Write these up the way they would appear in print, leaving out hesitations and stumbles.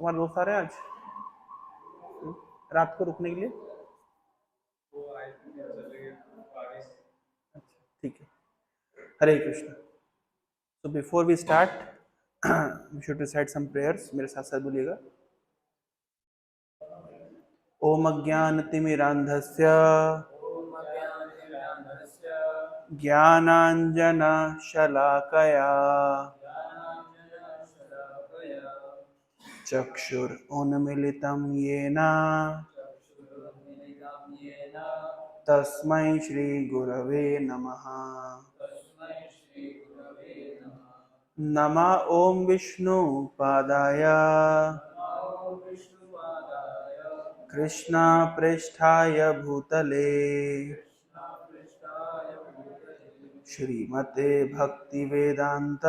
तुम्हारे दोस्त आ रहे हैं आज रात को रुकने के लिए? अच्छा, ठीक है। हरे Krishna. So before we start, we should recite some prayers. मेरे साथ साथ बोलिएगा। ओम अज्ञानतिमिरान्धस्य ज्ञानाञ्जनशलाकया चक्षुरुन्मिलितं येन तस्मै श्रीगुरवे नमः। नमः ओम विष्णुपादाय कृष्णपृष्ठाय भूतले श्रीमते भक्तिवेदांत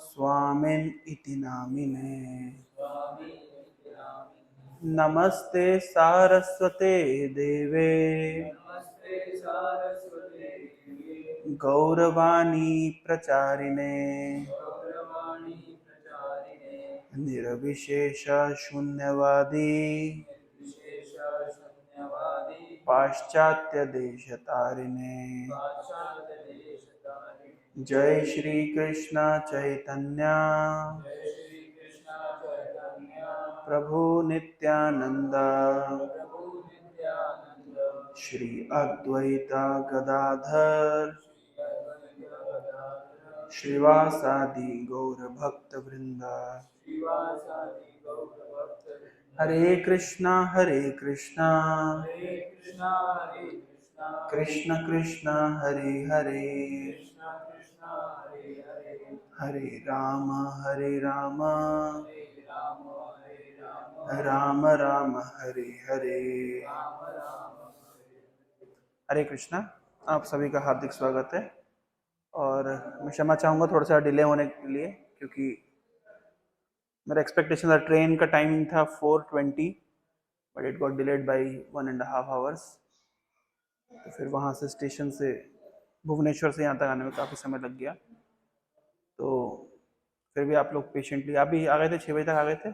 स्वामिन् इति नामिने। नमस्ते सारस्वते देवे गौरवाणी प्रचारिणे निर्विशेष शून्यवादी पाश्चात्य देशतारिणे। जय श्री कृष्ण चैतन्य प्रभु नित्यानंद श्री अद्वैता गदाधर श्रीवासादि गौर भक्त वृंदा। हरे कृष्णा कृष्ण कृष्ण हरे हरे हरे राम राम राम हरे हरे। हरे कृष्णा। आप सभी का हार्दिक स्वागत है और मैं क्षमा चाहूँगा थोड़ा सा डिले होने के लिए, क्योंकि मेरा एक्सपेक्टेशन था ट्रेन का टाइमिंग था 4:20 but it got delayed by 1.5 hours. तो फिर वहाँ से स्टेशन से भुवनेश्वर से यहाँ तक आने में काफ़ी समय लग गया। तो फिर भी आप लोग पेशेंटली, आप भी आ गए थे 6 बजे तक आ गए थे?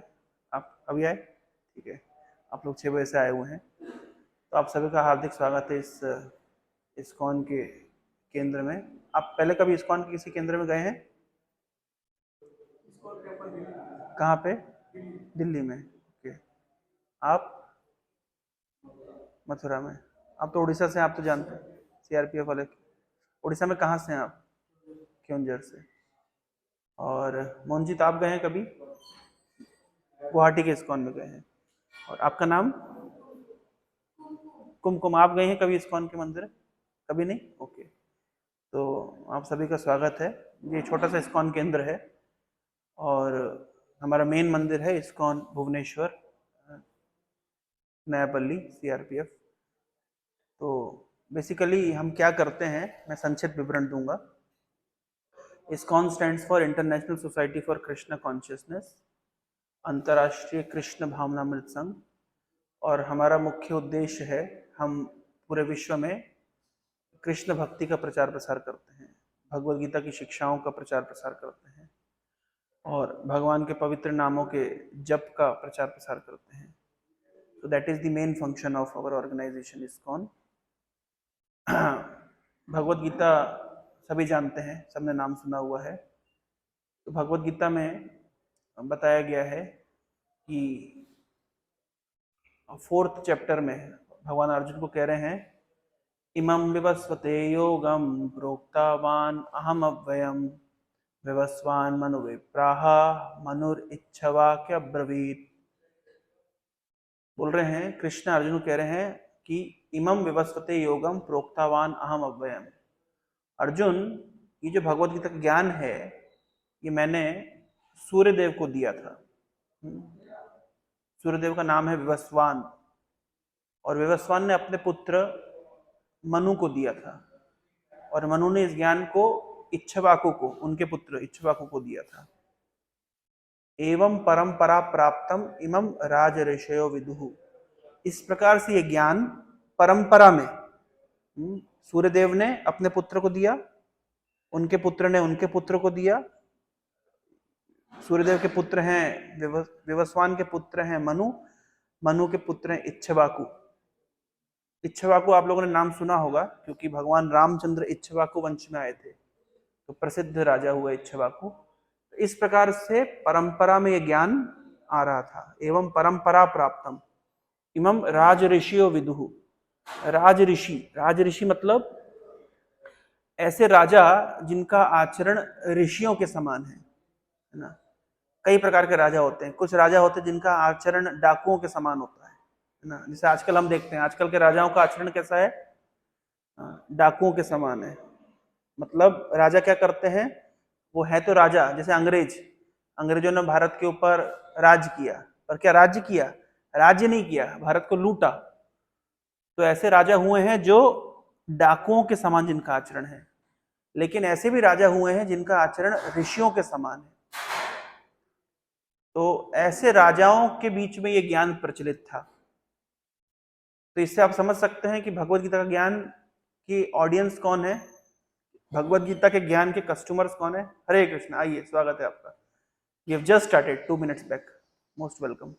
आप अभी आए? ठीक है, आप लोग 6 बजे से आए हुए हैं। तो आप सभी का हार्दिक स्वागत है इस इस्कॉन के केंद्र में। आप पहले कभी इस्कॉन के किसी केंद्र में गए हैं? कहाँ पे? दिल्ली में। ओके। आप? मथुरा में। आप तो उड़ीसा से, आप तो जानते हैं सीआरपीएफ वाले। उड़ीसा में कहाँ से हैं आप? क्योंझर से। और मोहनजीत, आप गए हैं कभी? गुवाहाटी के इस्कॉन में गए हैं। और आपका नाम? कुमकुम। आप गए हैं कभी इस्कॉन के मंदिर? कभी नहीं? ओके। तो आप सभी का स्वागत है। ये छोटा सा इस्कॉन केंद्र है और हमारा मेन मंदिर है इस्कॉन भुवनेश्वर नयापल्ली सीआरपीएफ। तो बेसिकली हम क्या करते हैं, मैं संक्षिप्त विवरण दूंगा। ISKCON stands for international society for Krishna consciousness, अंतर्राष्ट्रीय कृष्ण भावनामृत संघ। और हमारा मुख्य उद्देश्य है, हम पूरे विश्व में कृष्ण भक्ति का प्रचार प्रसार करते हैं, भगवद गीता की शिक्षाओं का प्रचार प्रसार करते हैं और भगवान के पवित्र नामों के जप का प्रचार प्रसार करते हैं। So that is the main function of our organization ISKCON। Bhagavad Gita सभी जानते हैं, सबने नाम सुना हुआ है। तो भगवद गीता में बताया गया है कि 4th चैप्टर में भगवान अर्जुन को कह रहे हैं, इमं विवस्वते योगम प्रोक्तावान अहम अव्ययम विवस्वान मनु विप्राह मनुर इच्छवाक्य ब्रवीत। बोल रहे हैं, कृष्ण अर्जुन कह रहे हैं कि इमं विवस्वते योगम प्रोक्तावान अहम अव्ययम। अर्जुन, ये जो भगवद गीता का ज्ञान है ये मैंने सूर्यदेव को दिया था। सूर्यदेव का नाम है विवस्वान और विवस्वान ने अपने पुत्र मनु को दिया था और मनु ने इस ज्ञान को इच्छवाकु को, उनके पुत्र इच्छवाकु को दिया था। एवं परंपरा प्राप्तम इमं राज ऋषयो विदुहु। इस प्रकार से ये ज्ञान परंपरा में सूर्यदेव ने अपने पुत्र को दिया, उनके पुत्र ने उनके पुत्र को दिया, सूर्यदेव के पुत्र हैं विवस्वान के पुत्र हैं मनु, मनु के पुत्र हैं इक्ष्वाकु। इक्ष्वाकु आप लोगों ने नाम सुना होगा क्योंकि भगवान रामचंद्र इक्ष्वाकु वंश में आए थे, तो प्रसिद्ध राजा हुआ इक्ष्वाकु। इस प्रकार से परंपरा में यह ज्ञान आ रहा था। एवं परंपरा प्राप्तम इमं राज ऋषियो विदुहु। राज ऋषि मतलब ऐसे राजा जिनका आचरण ऋषियों के समान है ना। कई प्रकार के राजा होते हैं। कुछ राजा होते हैं जिनका आचरण डाकुओं के समान होता है ना। जैसे आजकल हम देखते हैं, आजकल के राजाओं का आचरण कैसा है? डाकुओं के समान है। मतलब राजा क्या करते हैं, वो है तो राजा, जैसे अंग्रेजों ने भारत के ऊपर राज किया, पर क्या राज्य किया? राज्य नहीं किया, भारत को लूटा। तो ऐसे राजा हुए हैं जो डाकुओं के समान जिनका आचरण है, लेकिन ऐसे भी राजा हुए हैं जिनका आचरण ऋषियों के समान है। तो ऐसे राजाओं के बीच में ये ज्ञान प्रचलित था। तो इससे आप समझ सकते हैं कि भगवत गीता का ज्ञान की ऑडियंस कौन है, भगवत गीता के ज्ञान के कस्टमर्स कौन है। हरे कृष्ण, आइए, स्वागत है आपका। You have just started 2 minutes back, most welcome.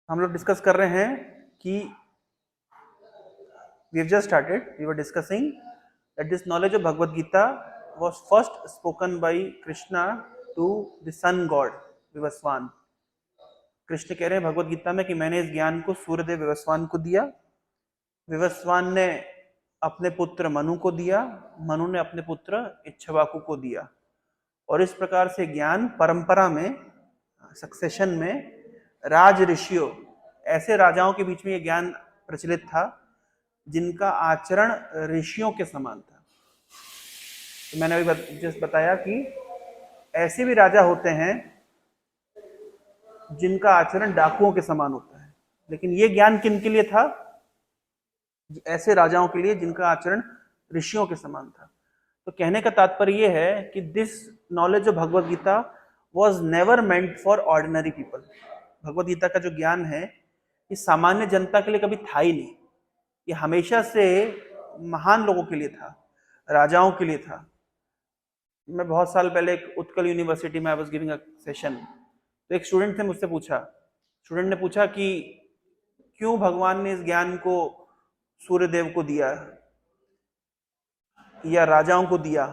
हम लोग डिस्कस कर रहे हैं कि we have just started, we were discussing that this knowledge of Bhagavad Gita was first spoken by Krishna to the sun god Vivasvan. Krishna कह रहे हैं भगवत गीता में कि मैंने इस ज्ञान को सूर्यदेव विवस्वान को दिया, विवस्वान ने अपने पुत्र मनु को दिया, मनु ने अपने पुत्र इक्ष्वाकु को दिया। और इस प्रकार से ज्ञान परंपरा में, सक्सेशन में, राज ऋषियों, ऐसे राजाओं के बीच में यह ज्ञान प्रचलित था जिनका आचरण ऋषियों के समान था। तो मैंने अभी जस्ट बताया कि ऐसे भी राजा होते हैं जिनका आचरण डाकुओं के समान होता है, लेकिन ये ज्ञान किन के लिए था? ऐसे राजाओं के लिए जिनका आचरण ऋषियों के समान था। तो कहने का तात्पर्य यह है कि this knowledge of Bhagavad Gita was never meant for ordinary people. Bhagavad Gita का जो ज्ञान है ये सामान्य जनता के लिए कभी था ही नहीं। ये हमेशा से महान लोगों के लिए था, राजाओं के लिए था। मैं बहुत साल पहले एक उत्कल यूनिवर्सिटी में I was giving a session, तो एक स्टूडेंट ने मुझसे पूछा, स्टूडेंट ने पूछा कि क्यों भगवान ने इस ज्ञान को सूर्यदेव को दिया या राजाओं को दिया।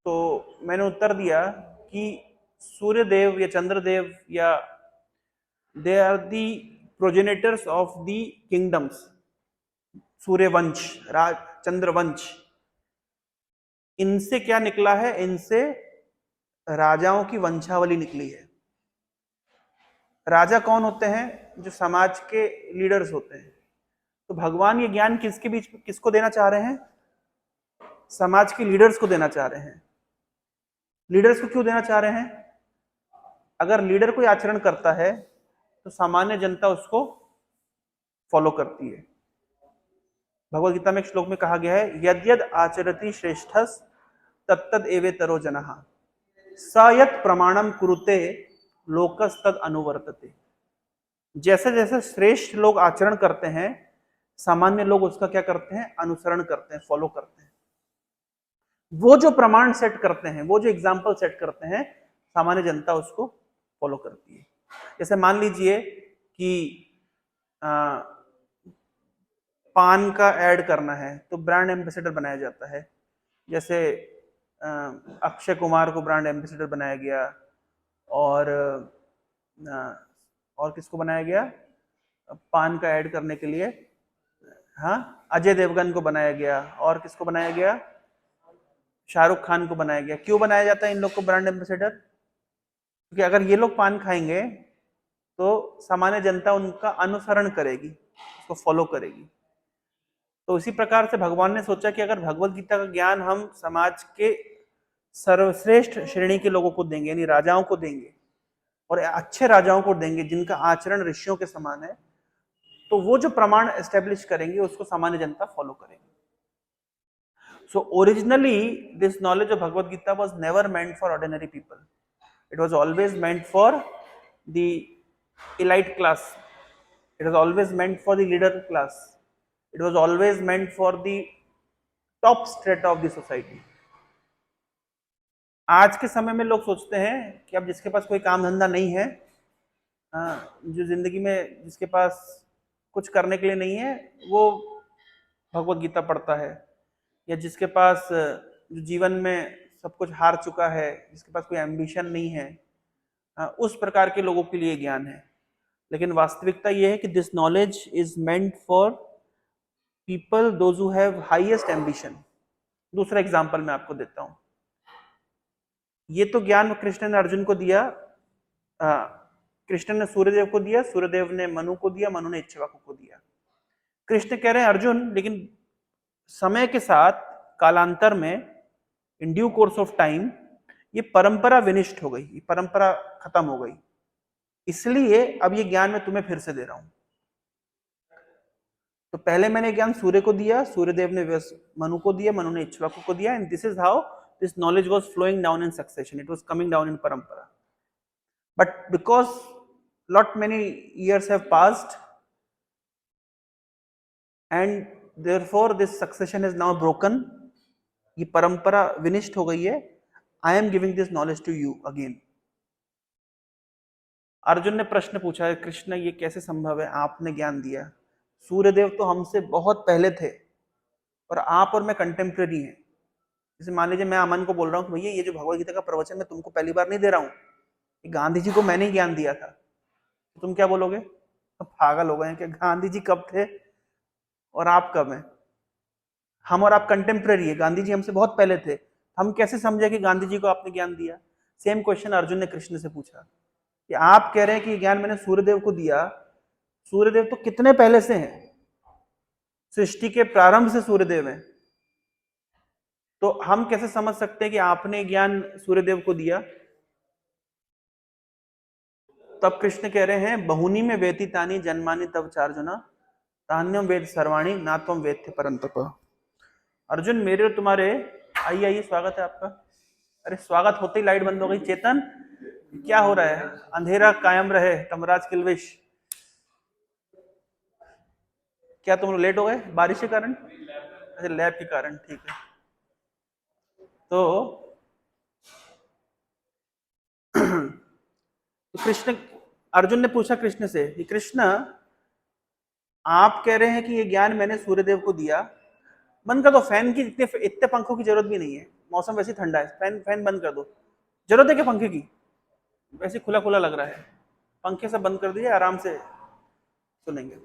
तो मैंने उत्तर दिया कि सूर्यदेव या चंद्रदेव या they are the progenitors of the kingdoms. Suryavansh, Chandravansh, इनसे क्या निकला है? इनसे राजाओं की वंशावली निकली है। राजा कौन होते हैं? जो समाज के लीडर्स होते हैं। तो भगवान ये ज्ञान किसके बीच, किसको देना चाह रहे हैं? समाज के लीडर्स को देना चाह रहे हैं। लीडर्स को क्यों देना चाह रहे हैं? अगर लीडर कोई आचरण करता है तो सामान्य जनता उसको फॉलो करती है। भगवत गीता में एक श्लोक में कहा गया है, यद्यद आचरति श्रेष्ठस तत्तद एवेतरो जनः स यत् प्रमाणम कुरुते लोकस्तद अनुवर्तते। जैसे जैसे श्रेष्ठ लोग आचरण करते हैं, सामान्य लोग उसका क्या करते हैं? अनुसरण करते हैं, फॉलो करते हैं। वो जो प्रमाण सेट करते हैं, वो जो एग्जाम्पल सेट करते हैं, सामान्य जनता उसको फॉलो करती है। जैसे मान लीजिए कि पान का ऐड करना है तो ब्रांड एम्बेसडर बनाया जाता है। जैसे अक्षय कुमार को ब्रांड एम्बेसडर बनाया गया, और किसको बनाया गया पान का ऐड करने के लिए? हाँ, अजय देवगन को बनाया गया। और किसको बनाया गया? शाहरुख खान को बनाया गया। क्यों बनाया जाता है इन लोग को ब्रांड एम्बेसडर? क्योंकि अगर ये लोग पान खाएंगे तो सामान्य जनता उनका अनुसरण करेगी, उसको फॉलो करेगी। तो इसी प्रकार से भगवान ने सोचा कि अगर भगवत गीता का ज्ञान हम समाज के सर्वश्रेष्ठ श्रेणी के लोगों को देंगे, यानी राजाओं को देंगे, और अच्छे राजाओं को देंगे जिनका आचरण ऋषियों के समान है, तो वो जो प्रमाण एस्टेब्लिश करेंगे उसको सामान्य जनता फॉलो करेगी। So originally this knowledge of Bhagavad Gita was never meant for ordinary people. It was always meant for the elite class. It was always meant for the leader class. It was always meant for the top strata of the society. आज के समय में लोग सोचते हैं कि अब जिसके पास कोई काम धंधा नहीं है, जो जिंदगी में जिसके पास कुछ करने के लिए नहीं है, वो भगवत गीता पढ़ता है, या जिसके पास जो जीवन में सब कुछ हार चुका है, जिसके पास कोई एम्बिशन नहीं है, उस प्रकार के लोगों के लिए ज्ञान है। लेकिन वास्तविकता यह है कि this knowledge is meant for people those who have highest ambition. दूसरा एग्जांपल मैं आपको देता हूं। ये तो ज्ञान कृष्ण ने अर्जुन को दिया, कृष्ण ने सूर्यदेव को दिया, सूर्यदेव ने मनु को दिया, मनु ने इक्ष्वाकु को दिया। कृष्ण कह रहे हैं अर्जुन, लेकिन समय के साथ, कालांतर में, in due course of time, ये परंपरा विनिष्ट हो गई, ये परंपरा खत्म हो गई, इसलिए अब ये ज्ञान मैं तुम्हें फिर से दे रहा हूं। तो पहले मैंने ज्ञान सूर्य को दिया, सूर्यदेव ने मनु को दिया, मनु ने इक्ष्वाकु को दिया, and this is how this knowledge was flowing down in succession, it was coming down in parampara. But because lot many years have passed and therefore this succession is now broken, ये परंपरा विनिष्ट हो गई है, I am giving this knowledge to you again। Arjun ने प्रश्न पूछा है, कृष्ण ये कैसे संभव है, आपने ज्ञान दिया, सूर्यदेव तो हमसे बहुत पहले थे और आप और मैं कंटेम्प्रेरी हैं। जैसे मान लीजिए मैं अमन को बोल रहा हूँ कि भैया ये जो भगवद गीता का प्रवचन मैं तुमको पहली बार नहीं दे रहा हूँ, गांधी जी को मैंने ही ज्ञान दिया था, तो तुम क्या बोलोगे, तो पागल हो गए हैं कि गांधी जी कब थे और आप कब हैं। हम और आप कंटेम्प्रेरी है, गांधी जी हमसे बहुत पहले थे, हम कैसे समझे कि गांधी जी को आपने ज्ञान दिया। सेम क्वेश्चन अर्जुन ने कृष्ण से पूछा कि आप कह रहे हैं कि ज्ञान मैंने सूर्यदेव को दिया, सूर्यदेव तो कितने पहले से हैं, सृष्टि के प्रारंभ से सूर्यदेव हैं, तो हम कैसे समझ सकते हैं कि आपने ज्ञान सूर्यदेव को दिया। तब कृष्ण कह रहे हैं, बहुनी में व्यतीतानि जन्मानि तव चार्जुना, तान्यम वेद सर्वाणी ना त्वं वेत्थ परंतप। अर्जुन मेरे और तुम्हारे, आइए आइए, स्वागत है आपका। अरे स्वागत होते ही लाइट बंद हो गई। चेतन क्या हो रहा है, अंधेरा कायम रहे कमराज किलविश। क्या तुम लेट हो गए बारिश के कारण? अच्छा, लैब के कारण, ठीक है। तो कृष्ण, अर्जुन ने पूछा कृष्ण से कि कृष्ण आप कह रहे हैं कि ये ज्ञान मैंने सूर्यदेव को दिया, बंद कर दो फैन की, इतने पंखों की जरूरत भी नहीं है, मौसम वैसे ठंडा है, फैन बंद कर दो, जरूरत है क्या पंखे की, वैसे खुला खुला लग रहा है, पंखे सब बंद कर दिए, आराम से सुनेंगे।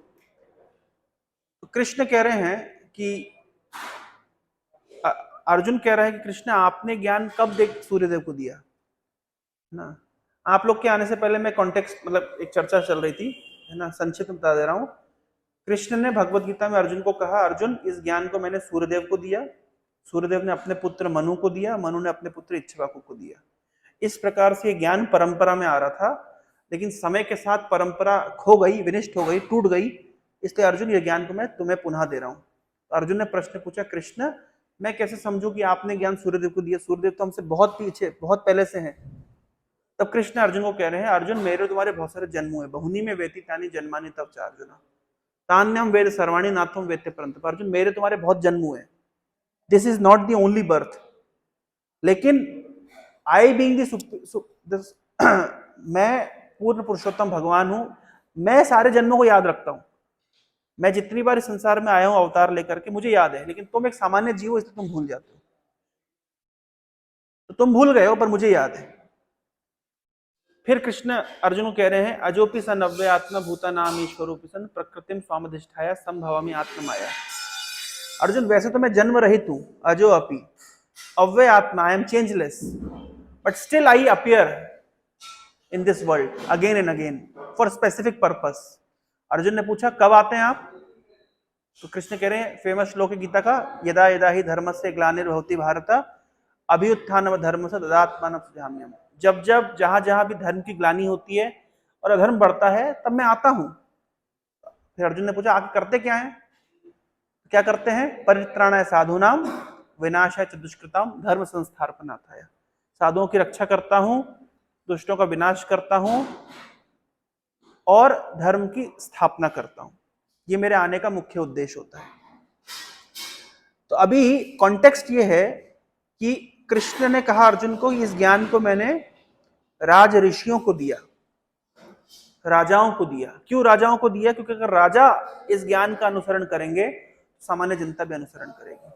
तो कृष्ण कह रहे हैं कि अर्जुन कह रहा है कि कृष्ण आपने ज्ञान कब देख सूर्यदेव को दिया ना। आप लोग के आने से पहले मैं कॉन्टेक्स्ट, मतलब एक चर्चा चल रही थी, है ना, संक्षिप्त बता दे रहा हूं। कृष्ण ने भगवत गीता में अर्जुन को कहा, अर्जुन इस ज्ञान को मैंने सूर्यदेव को दिया, सूर्यदेव ने अपने पुत्र मनु को दिया, मनु ने अपने पुत्र इक्ष्वाकु को दिया। इस प्रकार से ज्ञान परंपरा में आ रहा था, लेकिन समय के साथ परंपरा खो गई, विनिष्ट हो गई, टूट गई, इसलिए अर्जुन ये ज्ञान को मैं तुम्हें पुनः दे रहा हूं। तो अर्जुन ने प्रश्न पूछा, कृष्ण मैं कैसे समझूं कि आपने ज्ञान सूर्यदेव को दिया, सूर्यदेव तो हमसे बहुत पीछे, बहुत पहले से हैं। तब कृष्ण अर्जुन को कह रहे हैं, अर्जुन मेरे तुम्हारे बहुत सारे जन्म हुए, बहुनी में व्यतीतानि जन्मानि तव च अर्जुना, तान्यम वेद सर्वाणी ना त्वं वेत्थ परंतप। अर्जुन मेरे तुम्हारे बहुत जन्म हुए, this is not the only birth, लेकिन आई बीइंग दिस मैं पूर्ण पुरुषोत्तम भगवान हूं, मैं सारे जन्मों को याद रखता हूं, मैं जितनी बार इस संसार में आया हूं अवतार लेकर के, मुझे याद है, लेकिन तुम एक सामान्य जीव हो, इसलिए तुम भूल जाते हो, तो तुम भूल गए हो पर मुझे याद है। फिर कृष्ण अर्जुन को कह रहे हैं, अजोपि सन अव्यय आत्मा भूता नाम ईश्वरोपि सन प्रकृतिम स्वामधिष्ठाया संभवामि आत्ममाया। अर्जुन वैसे तो मैं जन्म रहित हूं, अजो अपि, अव्यय आत्मा, I am changeless, but still I appear in this world again and again for specific purpose. Arjun ने पूछा कब आते हैं आप, तो कृष्ण कह रहे हैं फेमस श्लोक है गीता का, यदा यदा ही धर्मस्य ग्लानिर्भवति भारत अभ्युत्थानम धर्मस्य तदात्मानं सृजाम्यहम्। जब जब जहां जहां भी धर्म की ग्लानि होती है और अधर्म बढ़ता है, तब मैं आता हूं। फिर अर्जुन ने पूछा आके करते क्या है, क्या करते हैं, परित्राणाय साधूनाम विनाशाय च दुष्कृताम धर्म संस्थापनार्थाय। साधुओं की रक्षा करता हूं, दुष्टों का विनाश करता हूं और धर्म की स्थापना करता हूं, ये मेरे आने का मुख्य उद्देश्य होता है। तो अभी कॉन्टेक्स्ट ये है कि कृष्ण ने कहा अर्जुन को, इस ज्ञान को मैंने राज ऋषियों को दिया, राजाओं को दिया। क्यों राजाओं को दिया? क्योंकि अगर राजा इस ज्ञान का अनुसरण करेंगे तो सामान्य जनता भी अनुसरण करेगी।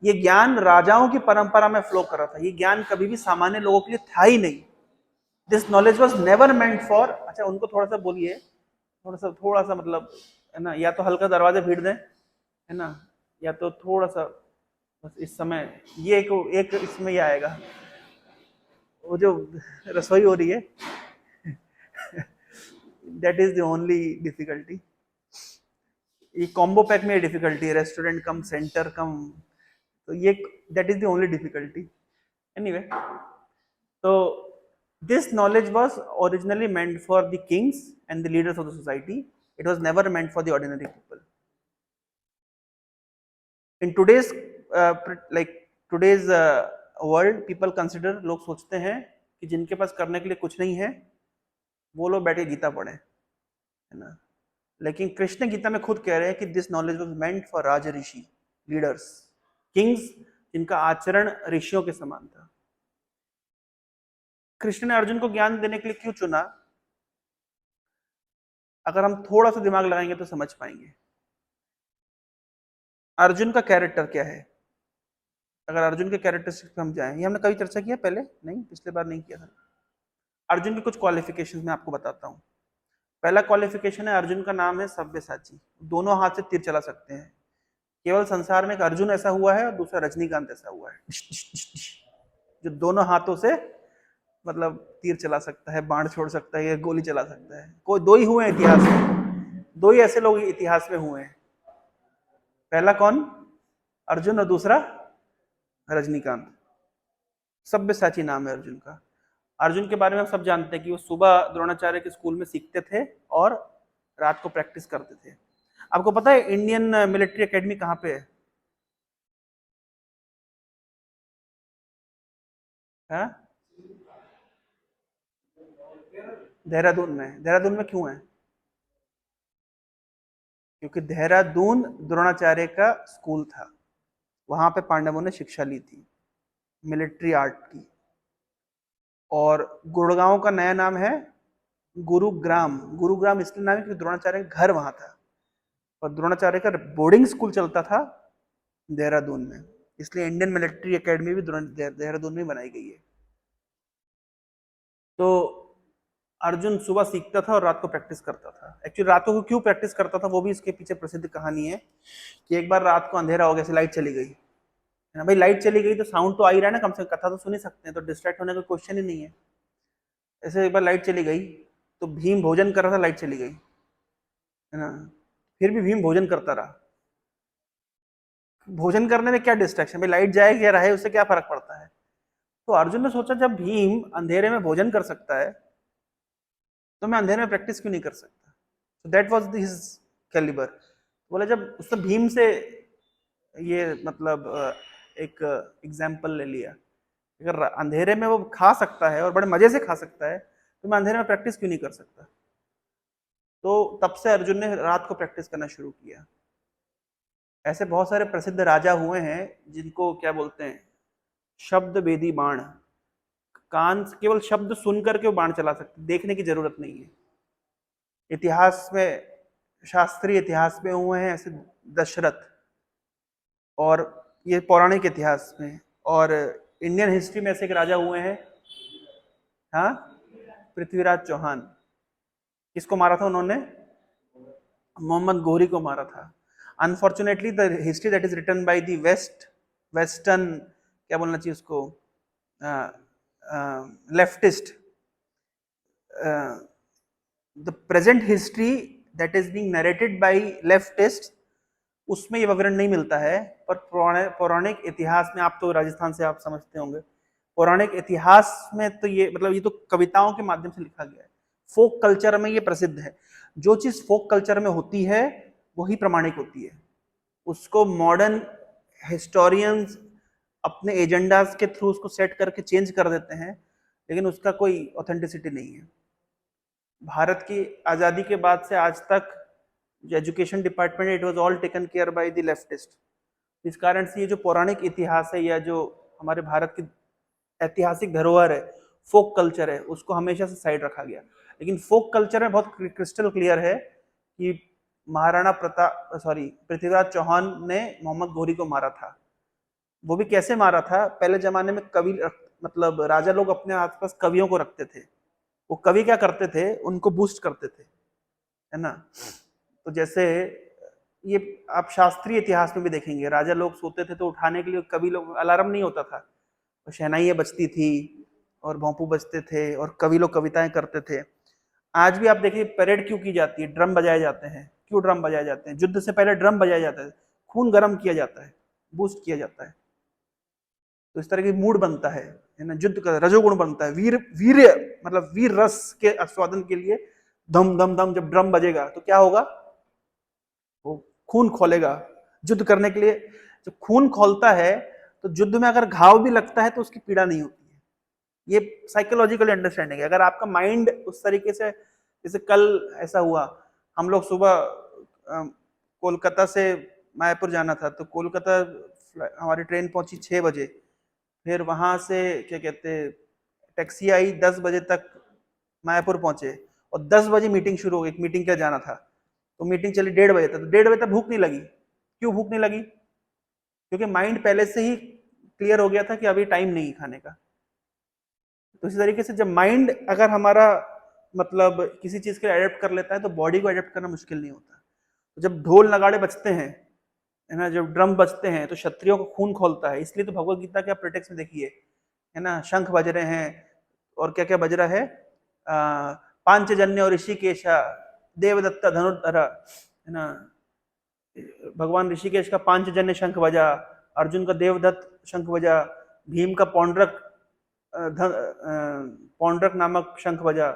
ये ज्ञान राजाओं की परंपरा में फ्लो कर रहा था, ये ज्ञान कभी भी सामान्य लोगों के लिए था ही नहीं। This knowledge was never meant for, अच्छा उनको थोड़ा सा बोलिए, थोड़ा सा मतलब है ना, या तो हल्का दरवाजे भीड़ दें, है ना, या तो थोड़ा सा बस इस समय ये एक इसमें ही आएगा, वो जो रसोई हो रही है that is the only difficulty. ये कॉम्बो पैक में डिफिकल्टी है, रेस्टोरेंट कम सेंटर कम, तो ये that is the only difficulty. Anyway, तो this knowledge was originally meant for the kings and the leaders of the society, it was never meant for the ordinary people. In today's like today's world, people consider, लोग सोचते हैं कि जिनके पास करने के लिए कुछ नहीं है वो लोग बैठे गीता पढ़े, है ना। लेकिन कृष्ण गीता में खुद कह रहे हैं कि this knowledge was meant for Raj Rishi, leaders, Kings, जिनका आचरण ऋषियों के समान था। कृष्ण ने अर्जुन को ज्ञान देने के लिए क्यों चुना? अगर हम थोड़ा सा दिमाग लगाएंगे तो समझ पाएंगे। अर्जुन का कैरेक्टर क्या है? अगर अर्जुन के कैरेक्टरिस्टिक्स पे हम जाएं, ये हमने कभी चर्चा किया पहले? नहीं, पिछले बार नहीं किया था। अर्जुन की कुछ क्वालिफिकेशंस मैं आपको बताता हूँ। पहला क्वालिफिकेशन है, अर्जुन का नाम है सव्यसाची, दोनों हाथ से तीर चला सकते हैं। केवल संसार में एक अर्जुन ऐसा हुआ है और दूसरा रजनीकांत ऐसा हुआ है, जो दोनों हाथों से मतलब तीर चला सकता है, बाण छोड़ सकता है, या गोली चला सकता है। कोई दो ही हुए हैं इतिहास में, दो ही ऐसे लोग इतिहास में हुए हैं। पहला कौन? अर्जुन, और दूसरा रजनीकांत। सव्यसाची नाम है अर्जुन का। अर्जुन के बारे में हम सब जानते हैं कि वो सुबह द्रोणाचार्य के स्कूल में सीखते थे और रात को प्रैक्टिस करते थे। आपको पता है इंडियन मिलिट्री एकेडमी कहाँ पे है? देहरादून में। देहरादून में क्यों है? क्योंकि देहरादून द्रोणाचार्य का स्कूल था, वहां पे पांडवों ने शिक्षा ली थी मिलिट्री आर्ट की। और गुड़गांव का नया नाम है गुरुग्राम। गुरुग्राम इसलिए नाम है क्योंकि द्रोणाचार्य का घर वहां था, और द्रोणाचार्य का बोर्डिंग स्कूल चलता था देहरादून में, इसलिए इंडियन मिलिट्री एकेडमी भी देहरादून में बनाई गई है। तो अर्जुन सुबह सीखता था और रात को प्रैक्टिस करता था। एक्चुअली रातों को क्यों प्रैक्टिस करता था वो भी इसके पीछे प्रसिद्ध कहानी है कि एक बार रात को अंधेरा हो गया, लाइट चली गई, है ना भाई, लाइट चली गई तो साउंड तो आ ही रहा है ना, कम से कम कथा तो सुन ही सकते हैं, तो डिस्ट्रैक्ट होने का क्वेश्चन ही नहीं है। ऐसे एक बार लाइट चली गई तो भीम भोजन कर रहा था, लाइट चली गई, है ना, फिर भी भीम भोजन करता रहा। भोजन करने में क्या डिस्ट्रैक्शन, भाई लाइट जाए या रहे उससे क्या फर्क पड़ता है। तो अर्जुन ने सोचा जब भीम अंधेरे में भोजन कर सकता है तो मैं अंधेरे में प्रैक्टिस क्यों नहीं कर सकता। so that was his caliber। बोले जब उसने भीम से ये मतलब एक एग्जाम्पल ले लिया, अगर अंधेरे में वो खा सकता है और बड़े मजे से खा सकता है तो मैं अंधेरे में प्रैक्टिस क्यों नहीं कर सकता। तो तब से अर्जुन ने रात को प्रैक्टिस करना शुरू किया। ऐसे बहुत सारे प्रसिद्ध राजा हुए हैं जिनको क्या बोलते हैं, शब्द वेदी बाण, कान केवल शब्द सुन करके वो बाण चला सकते, देखने की जरूरत नहीं है। इतिहास में, शास्त्रीय इतिहास में हुए हैं ऐसे दशरथ, और ये पौराणिक इतिहास में, और इंडियन हिस्ट्री में ऐसे एक राजा हुए हैं, हाँ, पृथ्वीराज चौहान। किसको मारा था उन्होंने? मोहम्मद गोरी को मारा था। Unfortunately the history that is written by the western, क्या बोलना चाहिए उसको, leftist, the present history that is being narrated by leftist, उसमें ये विवरण नहीं मिलता है। पर पौराणिक इतिहास में, आप तो राजस्थान से आप समझते होंगे, पौराणिक इतिहास में तो ये मतलब ये तो कविताओं के माध्यम से लिखा गया है, फोक कल्चर में ये प्रसिद्ध है। जो चीज फोक कल्चर में होती है वही प्रमाणिक होती है, उसको मॉडर्न हिस्टोरियंस अपने एजेंडाज के थ्रू उसको सेट करके चेंज कर देते हैं, लेकिन उसका कोई ऑथेंटिसिटी नहीं है। भारत की आज़ादी के बाद से आज तक जो education department, it was all taken care by the leftist. इस कारण से ये जो पौराणिक इतिहास है या जो हमारे भारत की ऐतिहासिक धरोहर है, फोक कल्चर है, उसको हमेशा से साइड रखा गया। लेकिन फोक कल्चर में बहुत क्रिस्टल क्लियर है कि महाराणा प्रताप पृथ्वीराज चौहान ने मोहम्मद घोरी को मारा था। वो भी कैसे मारा था? पहले जमाने में कवि मतलब राजा लोग अपने आसपास कवियों को रखते थे। वो कवि क्या करते थे? उनको बूस्ट करते थे, है ना। तो जैसे ये आप शास्त्रीय इतिहास में भी देखेंगे, राजा लोग सोते थे तो उठाने के लिए कवि लोग, अलार्म नहीं होता था, तो शहनाइयाँ बजती थी और भोंपू बजते थे और कवि लोग कविताएं करते थे। आज भी आप देखिए परेड क्यों की जाती है, ड्रम बजाए जाते हैं। क्यों ड्रम बजाए जाते हैं? युद्ध से पहले ड्रम बजाए जाते हैं, खून गर्म किया जाता है, बूस्ट किया जाता है। तो इस तरह की मूड बनता है ना, युद्ध का रजोगुण बनता है, वीर्य मतलब वीर रस के आस्वादन के लिए धम धम धम जब ड्रम बजेगा तो क्या होगा? वो खून खोलेगा युद्ध करने के लिए। जब खून खोलता है तो युद्ध में अगर घाव भी लगता है तो उसकी पीड़ा नहीं होती है। ये साइकोलॉजिकल अंडरस्टैंडिंग है। अगर आपका माइंड उस तरीके से, जैसे कल ऐसा हुआ, हम लोग सुबह कोलकाता से मायापुर जाना था, तो कोलकाता हमारी ट्रेन पहुंची 6 बजे, फिर वहां से क्या कहते टैक्सी आई 10 बजे तक मायापुर पहुंचे और 10 बजे मीटिंग शुरू हो गई। मीटिंग क्या जाना था, तो मीटिंग चली 1:30 बजे तक। तो 1:30 बजे तक भूख नहीं लगी। क्यों भूख नहीं लगी? क्योंकि माइंड पहले से ही क्लियर हो गया था कि अभी टाइम नहीं खाने का। तो इसी तरीके से जब माइंड अगर हमारा मतलब किसी चीज के एडेप्ट कर लेता है तो बॉडी को एडेप्ट करना मुश्किल नहीं होता। तो जब ढोल नगाड़े बजते हैं, है ना, जब ड्रम बजते हैं तो क्षत्रियों को खून खोलता है। इसलिए तो भगवत गीता के आप प्रेटेक्स्ट में देखिए, है ना, शंख बज रहे हैं और क्या क्या बज रहा है, पांचजन्य और ऋषिकेशा देवदत्त धनुर्धर, है ना, भगवान ऋषिकेश का पांचजन्य शंख बजा, अर्जुन का देवदत्त शंख बजा, भीम का पौंड्रक नामक शंख बजा,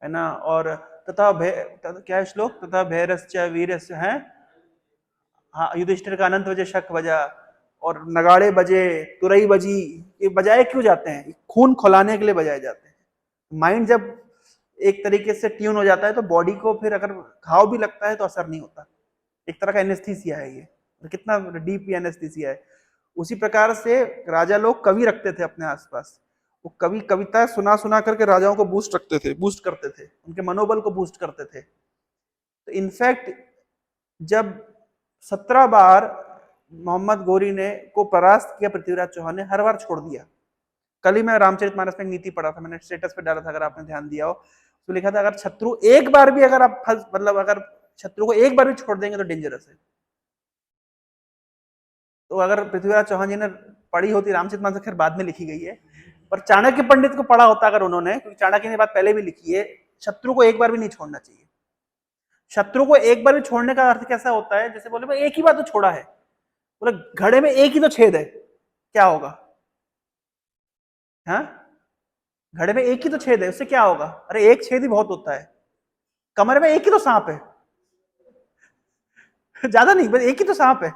है ना। और क्या है श्लोक, तथा भैरस्य वीरस्य है, हाँ, युधिष्ठिर का अनंत बजे शंख बजा और नगाड़े बजे, तुरई बजी। ये बजाए क्यों जाते हैं? खून खौलाने के लिए बजाए जाते हैं। माइंड जब एक तरीके से ट्यून हो जाता है तो बॉडी को फिर अगर घाव भी लगता है तो असर नहीं होता। एक तरह का एनेस्थीसिया है ये, कितना डीप एनेस्थीसिया है। उसी प्रकार से राजा लोग कवि रखते थे अपने आसपास। वो कवि कविता सुना सुना करके राजाओं को बूस्ट करते थे, उनके मनोबल को बूस्ट करते थे। तो इनफैक्ट जब 17 बार मोहम्मद घोरी ने को परास्त किया पृथ्वीराज चौहान ने, हर बार छोड़ दिया। कल ही मैं रामचरितमानस में एक नीति पढ़ा था, मैंने स्टेटस पे डाला था, अगर आपने ध्यान दिया हो तो लिखा था अगर शत्रु एक बार भी अगर आप मतलब अगर शत्रु को एक बार भी छोड़ देंगे तो डेंजरस है। तो अगर पृथ्वीराज चौहान जी ने पढ़ी होती रामचरितमानस, खैर बाद में लिखी गई है, पर चाणक्य पंडित को पढ़ा होता अगर उन्होंने, क्योंकि चाणक्य ने बात पहले भी लिखी है, शत्रु को एक बार भी नहीं छोड़ना चाहिए। शत्रु को एक बार भी छोड़ने का अर्थ कैसा होता है? जैसे बोले भाई एक ही बार तो छोड़ा है, बोले घड़े में एक ही तो छेद है, क्या होगा? हाँ, घड़े में एक ही तो छेद है, उससे क्या होगा? अरे एक छेद ही बहुत होता है। कमरे में एक ही तो सांप है, ज्यादा नहीं, बस एक ही तो सांप है।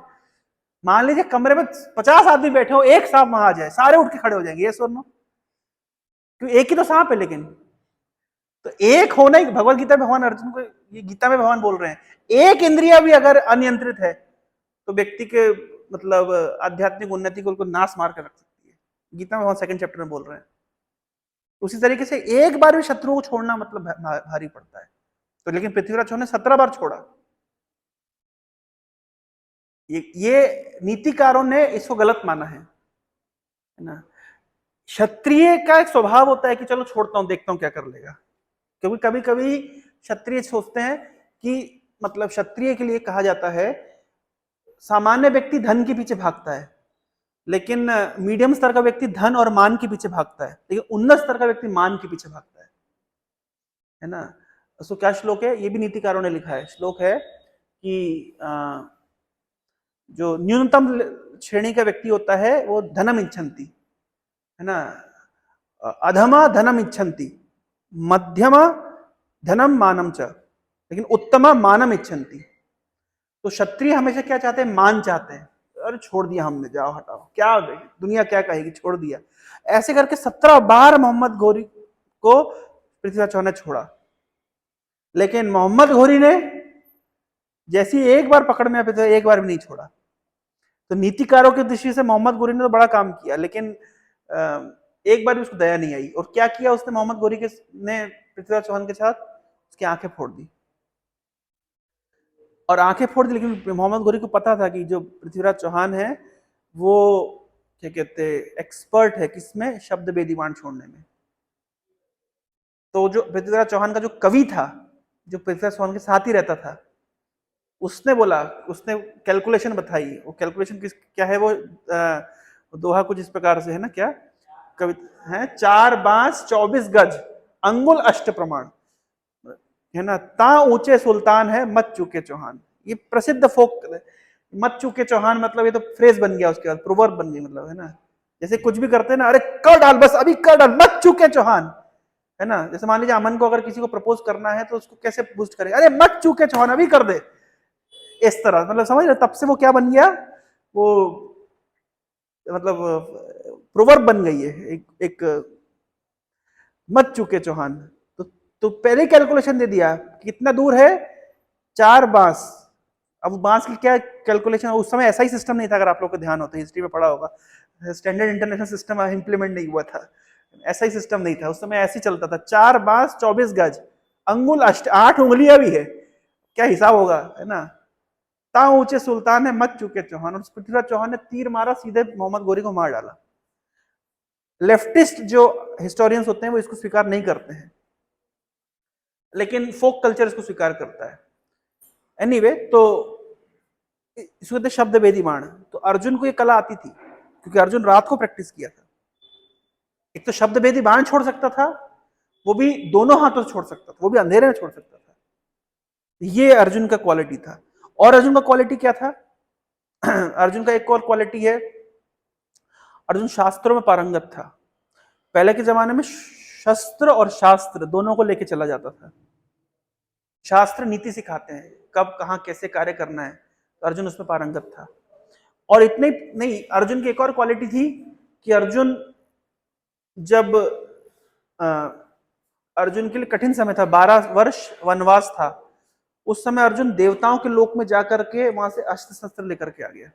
मान लीजिए कमरे में 50 आदमी बैठे हो, एक सांप वहां आ जाए, सारे उठ के खड़े हो जाएंगे, ये सुनो, क्यों? एक ही तो सांप है। लेकिन तो एक होना ही, भगवत गीता में भगवान अर्जुन को, ये गीता में भगवान बोल रहे हैं, एक इंद्रिया भी अगर अनियंत्रित है तो व्यक्ति के मतलब आध्यात्मिक उन्नति को उनको नाश मार कर रख सकती है। गीता में भगवान 2nd चैप्टर में बोल रहे हैं। उसी तरीके से एक बार भी शत्रु को छोड़ना मतलब भारी पड़ता है। तो लेकिन पृथ्वीराज चौहान ने 17 बार छोड़ा। ये नीतिकारों ने इसको गलत माना है ना। क्षत्रिय का एक स्वभाव होता है कि चलो छोड़ता हूं, देखता हूं क्या कर लेगा। क्योंकि कभी कभी क्षत्रिय सोचते हैं कि मतलब क्षत्रिय के लिए कहा जाता है, सामान्य व्यक्ति धन के पीछे भागता है, लेकिन मीडियम स्तर का व्यक्ति धन और मान के पीछे भागता है, लेकिन उन्नत स्तर का व्यक्ति मान के पीछे भागता है ना। उसको क्या श्लोक है, ये भी नीतिकारों ने लिखा है, श्लोक है कि जो न्यूनतम श्रेणी का व्यक्ति होता है वो धनम इच्छन्ति, है ना, अधमा धनम इच्छन्ति, मध्यमा धनम मानम च, लेकिन उत्तमा मानम इच्छन्ति। तो क्षत्रिय हमेशा क्या चाहते हैं? मान चाहते हैं। अरे छोड़ दिया हमने, जाओ हटाओ, क्या दुनिया क्या कहेगी, छोड़ दिया। ऐसे करके 17 बार मोहम्मद घोरी को पृथ्वीराज चौहान ने छोड़ा। लेकिन मोहम्मद घोरी ने जैसी एक बार पकड़ में आए तो एक बार भी नहीं छोड़ा। तो नीतिकारों की दृष्टि से मोहम्मद गोरी ने तो बड़ा काम किया, लेकिन एक बार भी उसको दया नहीं आई। और क्या किया उसने, मोहम्मद गोरी के ने पृथ्वीराज चौहान के साथ उसकी आंखें फोड़ दी। और आंखें फोड़ दी, लेकिन मोहम्मद गोरी को पता था कि जो पृथ्वीराज चौहान है वो क्या कहते हैं, एक्सपर्ट है किसमें, शब्द वेदी बाण छोड़ने में। तो जो पृथ्वीराज चौहान का जो कवि था, जो पृथ्वीराज चौहान के साथ ही रहता था, उसने बोला, उसने कैलकुलेशन बताई। वो कैलकुलेशन किस क्या है, वो दोहा कुछ इस प्रकार से है ना, क्या कवि है, 4 बांस 24 गज अंगुल अष्ट प्रमाण, है ना, ता ऊंचे सुल्तान है मत चूके चौहान। ये प्रसिद्ध फोक, मत चूके चौहान मतलब ये तो फ्रेज बन गया, उसके बाद प्रोवर्ब बन गई, मतलब है ना, जैसे कुछ भी करते हैं ना, अरे कर डाल, बस अभी कर डाल, मत चूके चौहान, है ना। जैसे मान लीजिए अमन को अगर किसी को प्रपोज करना है तो उसको कैसे बूस्ट करे, अरे मत चूके चौहान अभी कर दे, इस तरह, मतलब समझ रहे, तब से वो क्या बन गया, वो मतलब प्रोवर्ब बन गई है, एक मत चूके चौहान। तो पहले कैलकुलेशन दे दिया कितना दूर है, 4 बांस। अब बांस की क्या कैलकुलेशन, उस समय ऐसा ही सिस्टम नहीं था, अगर आप लोग को ध्यान होता है, हिस्ट्री में पढ़ा होगा, स्टैंडर्ड इंटरनेशनल सिस्टम इंप्लीमेंट नहीं हुआ था, ऐसा ही सिस्टम नहीं था उस समय, ऐसे ही चलता था, 4 बांस 24 गज अंगुल अष्ट, 8 उंगलियां भी है, क्या हिसाब होगा, है ना। ता ऊंचे सुल्तान है मत चूके चौहान, और पृथ्वीराज चौहान ने तीर मारा, सीधे मोहम्मद गोरी को मार डाला। लेफ्टिस्ट जो हिस्टोरियंस होते हैं वो इसको स्वीकार नहीं करते हैं, लेकिन फोक कल्चर इसको स्वीकार करता है। एनीवे, तो इसको कहते शब्द वेदी बाण। तो अर्जुन को ये कला आती थी, क्योंकि अर्जुन रात को प्रैक्टिस किया था। एक तो शब्द वेदी बाण छोड़ सकता था, वो भी दोनों हाथों से छोड़ सकता था, वो भी अंधेरे में छोड़ सकता था। ये अर्जुन का क्वालिटी था। और अर्जुन का क्वालिटी क्या था, अर्जुन का एक और क्वालिटी है, अर्जुन शास्त्रों में पारंगत था। पहले के जमाने में शस्त्र और शास्त्र दोनों को लेके चला जाता था। शास्त्र नीति सिखाते हैं, कब कहां कैसे कार्य करना है, तो अर्जुन उसमें पारंगत था। और इतने नहीं, अर्जुन की एक और क्वालिटी थी कि अर्जुन जब अर्जुन के लिए कठिन समय था, 12 वर्ष वनवास था, उस समय अर्जुन देवताओं के लोक में जाकर के वहां से अस्त्र शस्त्र लेकर के आ गया।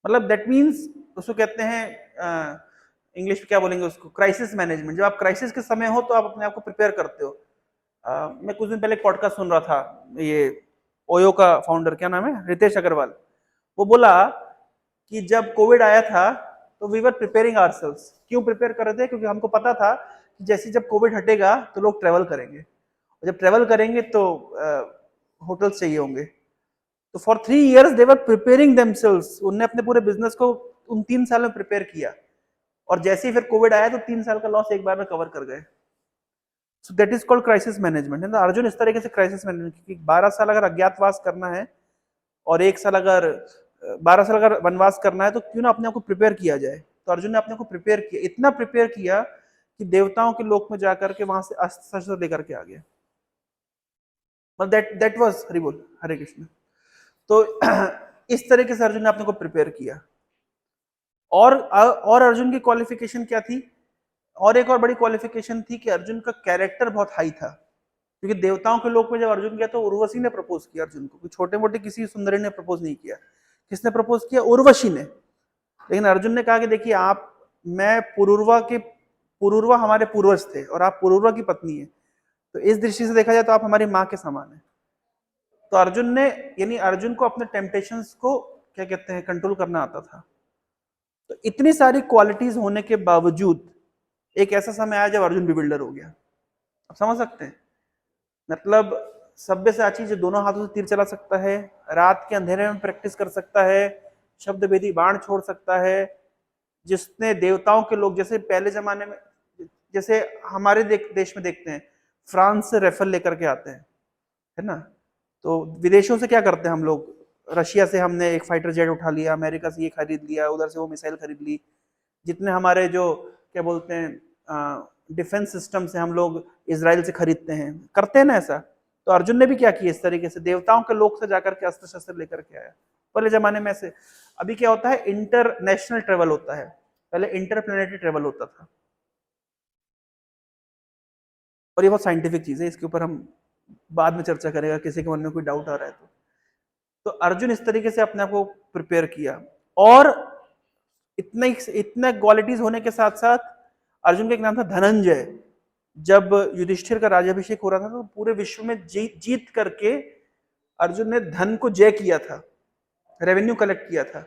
मतलब दैट मीन्स, उसको कहते हैं इंग्लिश में क्या बोलेंगे उसको, क्राइसिस मैनेजमेंट। जब आप क्राइसिस के समय हो तो आप अपने आप को प्रिपेयर करते हो। मैं कुछ दिन पहले एक पॉडकास्ट सुन रहा था, ये ओयो का फाउंडर, क्या नाम है, रितेश अग्रवाल, वो बोला कि जब कोविड आया था तो वी वर प्रिपेयरिंग आवरसेल्व्स। क्यों प्रिपेयर कर रहे थे, क्योंकि हमको पता था कि जैसे जब कोविड हटेगा तो लोग ट्रेवल करेंगे, और जब ट्रेवल करेंगे तो होटल्स चाहिए होंगे। तो for 3 years they were preparing themselves, उन्होंने अपने पूरे बिजनेस को उन 3 साल में प्रिपेयर किया, और जैसे ही फिर कोविड आया तो 3 साल का लॉस एक बार में कवर कर गए। So that is called crisis management, है ना। अर्जुन इस तरीके से क्राइसिस मैनेजमेंट, क्योंकि 12 साल अगर अज्ञातवास करना है और 1 साल अगर 12 साल अगर वनवास करना है, तो क्यों ना अपने आप को प्रिपेयर किया जाए। तो अर्जुन ने अपने को प्रिपेयर किया, इतना प्रिपेयर किया कि देवताओं के लोक में जाकर के वहां से अस्त्र शस्त्र लेकर के आ गया। मतलब दैट वाज, हरि बोल, हरे कृष्ण। तो इस तरीके से अर्जुन ने अपने को प्रिपेयर किया। और अर्जुन की क्वालिफिकेशन क्या थी, और एक और बड़ी क्वालिफिकेशन थी कि अर्जुन का कैरेक्टर बहुत हाई था। क्योंकि देवताओं के लोक में जब अर्जुन गया तो उर्वशी ने प्रपोज किया अर्जुन को, छोटे मोटे किसी सुंदरी ने प्रपोज नहीं किया। किसने प्रपोज किया, उर्वशी ने। लेकिन अर्जुन ने कहा कि देखिए आप, मैं पुरुरवा हमारे पूर्वज थे और आप पुरुरवा की पत्नी है, तो इस दृष्टि से देखा जाए तो आप हमारी माँ के समान है। तो अर्जुन ने, यानी अर्जुन को अपने टेम्पटेशंस को क्या कहते हैं, कंट्रोल करना आता था। तो इतनी सारी क्वालिटीज होने के बावजूद एक ऐसा समय आया जब अर्जुन बिल्डर हो गया। आप समझ सकते हैं, मतलब सभ्य साची जो दोनों हाथों से तीर चला सकता है, रात के अंधेरे में प्रैक्टिस कर सकता है, शब्द वेदी बाण छोड़ सकता है, जिसने देवताओं के लोग, जैसे पहले जमाने में, जैसे हमारे देश में देखते हैं, फ्रांस से रेफल लेकर के आते हैं, है ना। तो विदेशों से क्या करते हैं हम लोग, रशिया से हमने एक फाइटर जेट उठा लिया, अमेरिका से ये खरीद लिया, उधर से वो मिसाइल खरीद ली, जितने हमारे जो क्या बोलते हैं डिफेंस सिस्टम से हम लोग इसराइल से खरीदते हैं, करते हैं ना ऐसा। तो अर्जुन ने भी क्या किया, इस तरीके से देवताओं के लोक से जाकर के अस्त्र शस्त्र लेकर के आया। पहले जमाने में ऐसे, अभी क्या होता है, इंटरनेशनल ट्रेवल होता है, पहले इंटरप्लेनेटरी ट्रेवल होता था। और ये बहुत साइंटिफिक चीज है, इसके ऊपर हम बाद में चर्चा करेगा, किसी के मन में कोई डाउट आ रहा है तो। अर्जुन इस तरीके से अपने आप को प्रिपेयर किया। और इतने क्वालिटीज होने के साथ साथ अर्जुन का एक नाम था धनंजय। जब युधिष्ठिर का राज्याभिषेक हो रहा था तो पूरे विश्व में जीत करके अर्जुन ने धन को जय किया था, रेवेन्यू कलेक्ट किया था।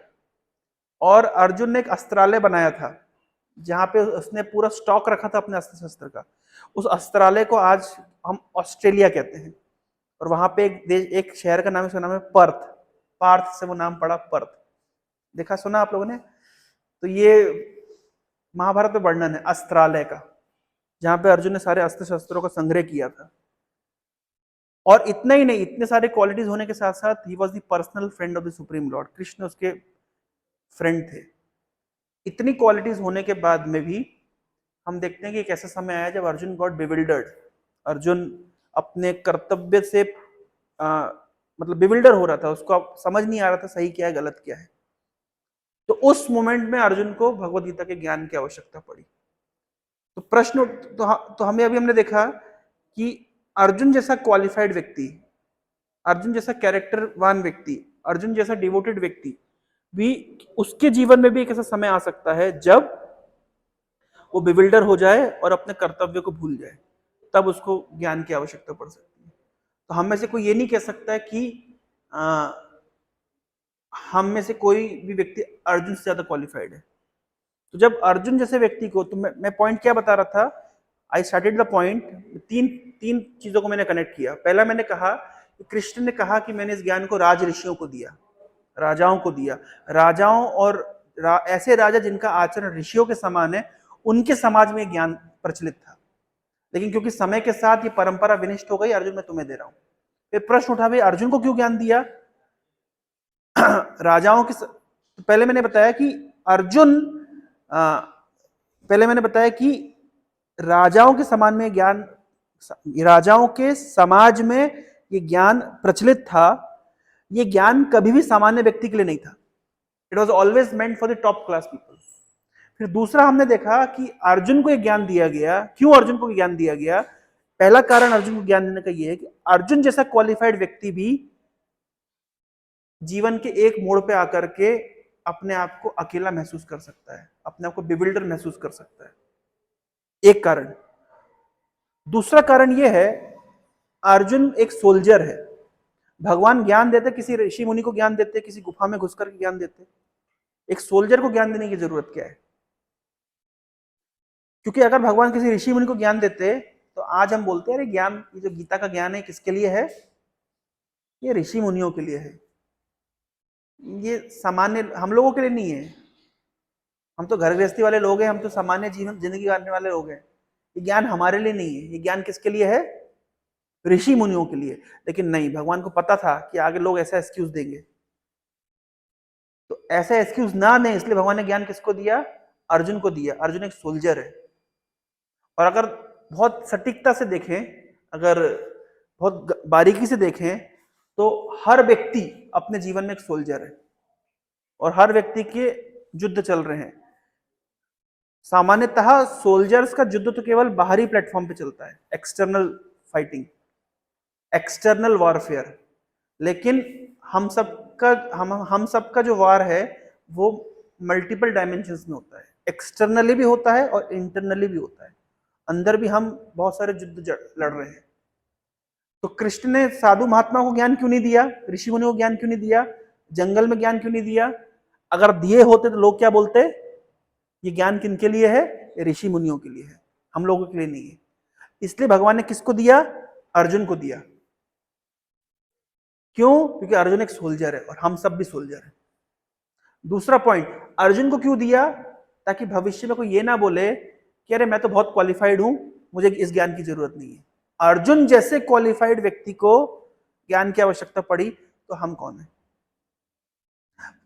और अर्जुन ने एक अस्त्रालय बनाया था जहां पे उसने पूरा स्टॉक रखा था अपने अस्त्र शस्त्र का। उस अस्त्रालय को आज हम ऑस्ट्रेलिया कहते हैं। और वहां पे एक शहर का नाम है, उसका नाम है पर्थ। पार्थ से वो नाम पड़ा पर्थ। देखा सुना आप लोगों ने? तो ये महाभारत में वर्णन है अस्त्रालय का, जहां पे अर्जुन ने सारे अस्त्र शस्त्रों का संग्रह किया था। और इतना ही नहीं, इतने सारे क्वालिटीज होने के साथ साथ he was the personal friend of the supreme Lord. Krishna उसके फ्रेंड थे। इतनी क्वालिटीज होने के बाद में भी हम देखते हैं कि एक ऐसा समय आया जब अर्जुन गॉट बिविल्डर्ड। अर्जुन अपने कर्तव्य से मतलब बिविल्डर हो रहा था, उसको समझ नहीं आ रहा था सही क्या है गलत क्या है। तो उस मोमेंट में अर्जुन को भगवद गीता के ज्ञान की आवश्यकता पड़ी। तो प्रश्न तो हमें अभी हमने देखा कि अर्जुन जैसा क्वालिफाइड व्यक्ति, अर्जुन जैसा कैरेक्टरवान व्यक्ति, अर्जुन जैसा डिवोटेड व्यक्ति भी, उसके जीवन में भी एक ऐसा समय आ सकता है जब वो बिविल्डर हो जाए और अपने कर्तव्य को भूल जाए, तब उसको ज्ञान की आवश्यकता पड़ सकती है। तो हम में से कोई ये नहीं कह सकता है कि हम में से कोई भी व्यक्ति अर्जुन से ज्यादा क्वालिफाइड है। तो जब अर्जुन जैसे व्यक्ति को, तो मैं पॉइंट क्या बता रहा था, आई स्टार्टेड द पॉइंट, तीन चीजों को मैंने कनेक्ट किया। पहला मैंने कहा कि कृष्ण ने कहा कि मैंने इस ज्ञान को राज ऋषियों को दिया, राजाओं को दिया। राजाओं और ऐसे राजा जिनका आचरण ऋषियों के समान है, उनके समाज में ज्ञान प्रचलित था। लेकिन क्योंकि समय के साथ ये परंपरा विनिष्ट हो गई, अर्जुन मैं तुम्हें दे रहा हूं। फिर प्रश्न उठा, भाई अर्जुन को क्यों ज्ञान दिया? राजाओं के तो पहले मैंने बताया कि राजाओं के समान में ज्ञान, राजाओं के समाज में ये ज्ञान प्रचलित था। ये ज्ञान कभी भी सामान्य व्यक्ति के लिए नहीं था। It was always meant for the top class people. फिर दूसरा हमने देखा कि अर्जुन को एक ज्ञान दिया गया। क्यों अर्जुन को ज्ञान दिया गया? पहला कारण अर्जुन को ज्ञान देने का यह है कि अर्जुन जैसा क्वालिफाइड व्यक्ति भी जीवन के एक मोड़ पे आकर के अपने आप को अकेला महसूस कर सकता है, अपने आप को बिविल्डर महसूस कर सकता है। एक कारण। दूसरा कारण यह है, अर्जुन एक सोल्जर है। भगवान ज्ञान देते, किसी ऋषि मुनि को ज्ञान देते, किसी गुफा में घुसकर के ज्ञान देते। एक सोल्जर को ज्ञान देने की जरूरत क्या है? क्योंकि अगर भगवान किसी ऋषि मुनि को ज्ञान देते तो आज हम बोलते हैं अरे ज्ञान, ये जो गीता का ज्ञान है किसके लिए है? ये ऋषि मुनियों के लिए है, ये सामान्य हम लोगों के लिए नहीं है। हम तो घर गृहस्थी वाले लोग हैं, हम तो सामान्य जीवन जिंदगी काटने वाले लोग हैं। ये ज्ञान हमारे लिए नहीं है। ये ज्ञान किसके लिए है? ऋषि मुनियों के लिए। लेकिन नहीं, भगवान को पता था कि आगे लोग ऐसा एक्सक्यूज देंगे, तो ऐसा एक्सक्यूज ना दें, इसलिए भगवान ने ज्ञान किसको दिया? अर्जुन को दिया। अर्जुन एक सोल्जर है। और अगर बहुत सटीकता से देखें, अगर बहुत बारीकी से देखें, तो हर व्यक्ति अपने जीवन में एक सोल्जर है और हर व्यक्ति के युद्ध चल रहे हैं। सामान्यतः सोल्जर्स का युद्ध तो केवल बाहरी प्लेटफॉर्म पे चलता है, एक्सटर्नल फाइटिंग, एक्सटर्नल वॉरफेयर। लेकिन हम सबका जो वार है वो मल्टीपल डायमेंशंस में होता है। एक्सटर्नली भी होता है और इंटरनली भी होता है। अंदर भी हम बहुत सारे युद्ध लड़ रहे हैं। तो कृष्ण ने साधु महात्मा को ज्ञान क्यों नहीं दिया? ऋषि मुनियों को ज्ञान क्यों नहीं दिया? जंगल में ज्ञान क्यों नहीं दिया? अगर दिए होते तो लोग क्या बोलते? ये ज्ञान किनके लिए है? ये ऋषि मुनियों के लिए है, हम लोगों के लिए नहीं है। इसलिए भगवान ने किसको दिया? अर्जुन को दिया। क्यों? क्योंकि अर्जुन एक सोल्जर है और हम सब भी सोल्जर हैं। दूसरा पॉइंट, अर्जुन को क्यों दिया? ताकि भविष्य में कोई ये ना बोले कि अरे मैं तो बहुत क्वालिफाइड हूं, मुझे इस ज्ञान की जरूरत नहीं है। अर्जुन जैसे क्वालिफाइड व्यक्ति को ज्ञान की आवश्यकता पड़ी तो हम कौन है?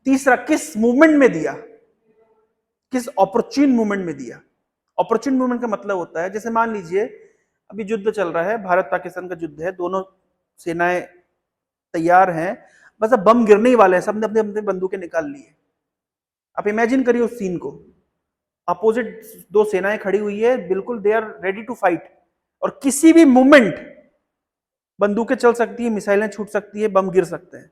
तीसरा, किस मूवमेंट में दिया? किस ऑपरच्यून मूवमेंट में दिया? ऑपरच्यून मूवमेंट का मतलब होता है, जैसे मान लीजिए अभी युद्ध चल रहा है, भारत पाकिस्तान का युद्ध है, दोनों सेनाएं तैयार हैं, बस अब बम गिरने ही वाले हैं, सबने अपने अपने बंदूकें निकाल ली है। आप इमेजिन करिए उस सीन को, अपोजिट दो सेनाएं खड़ी हुई है, बिल्कुल they are ready to fight, और किसी भी मोमेंट बंदूकें चल सकती है, मिसाइलें छूट सकती है, बम गिर सकते हैं।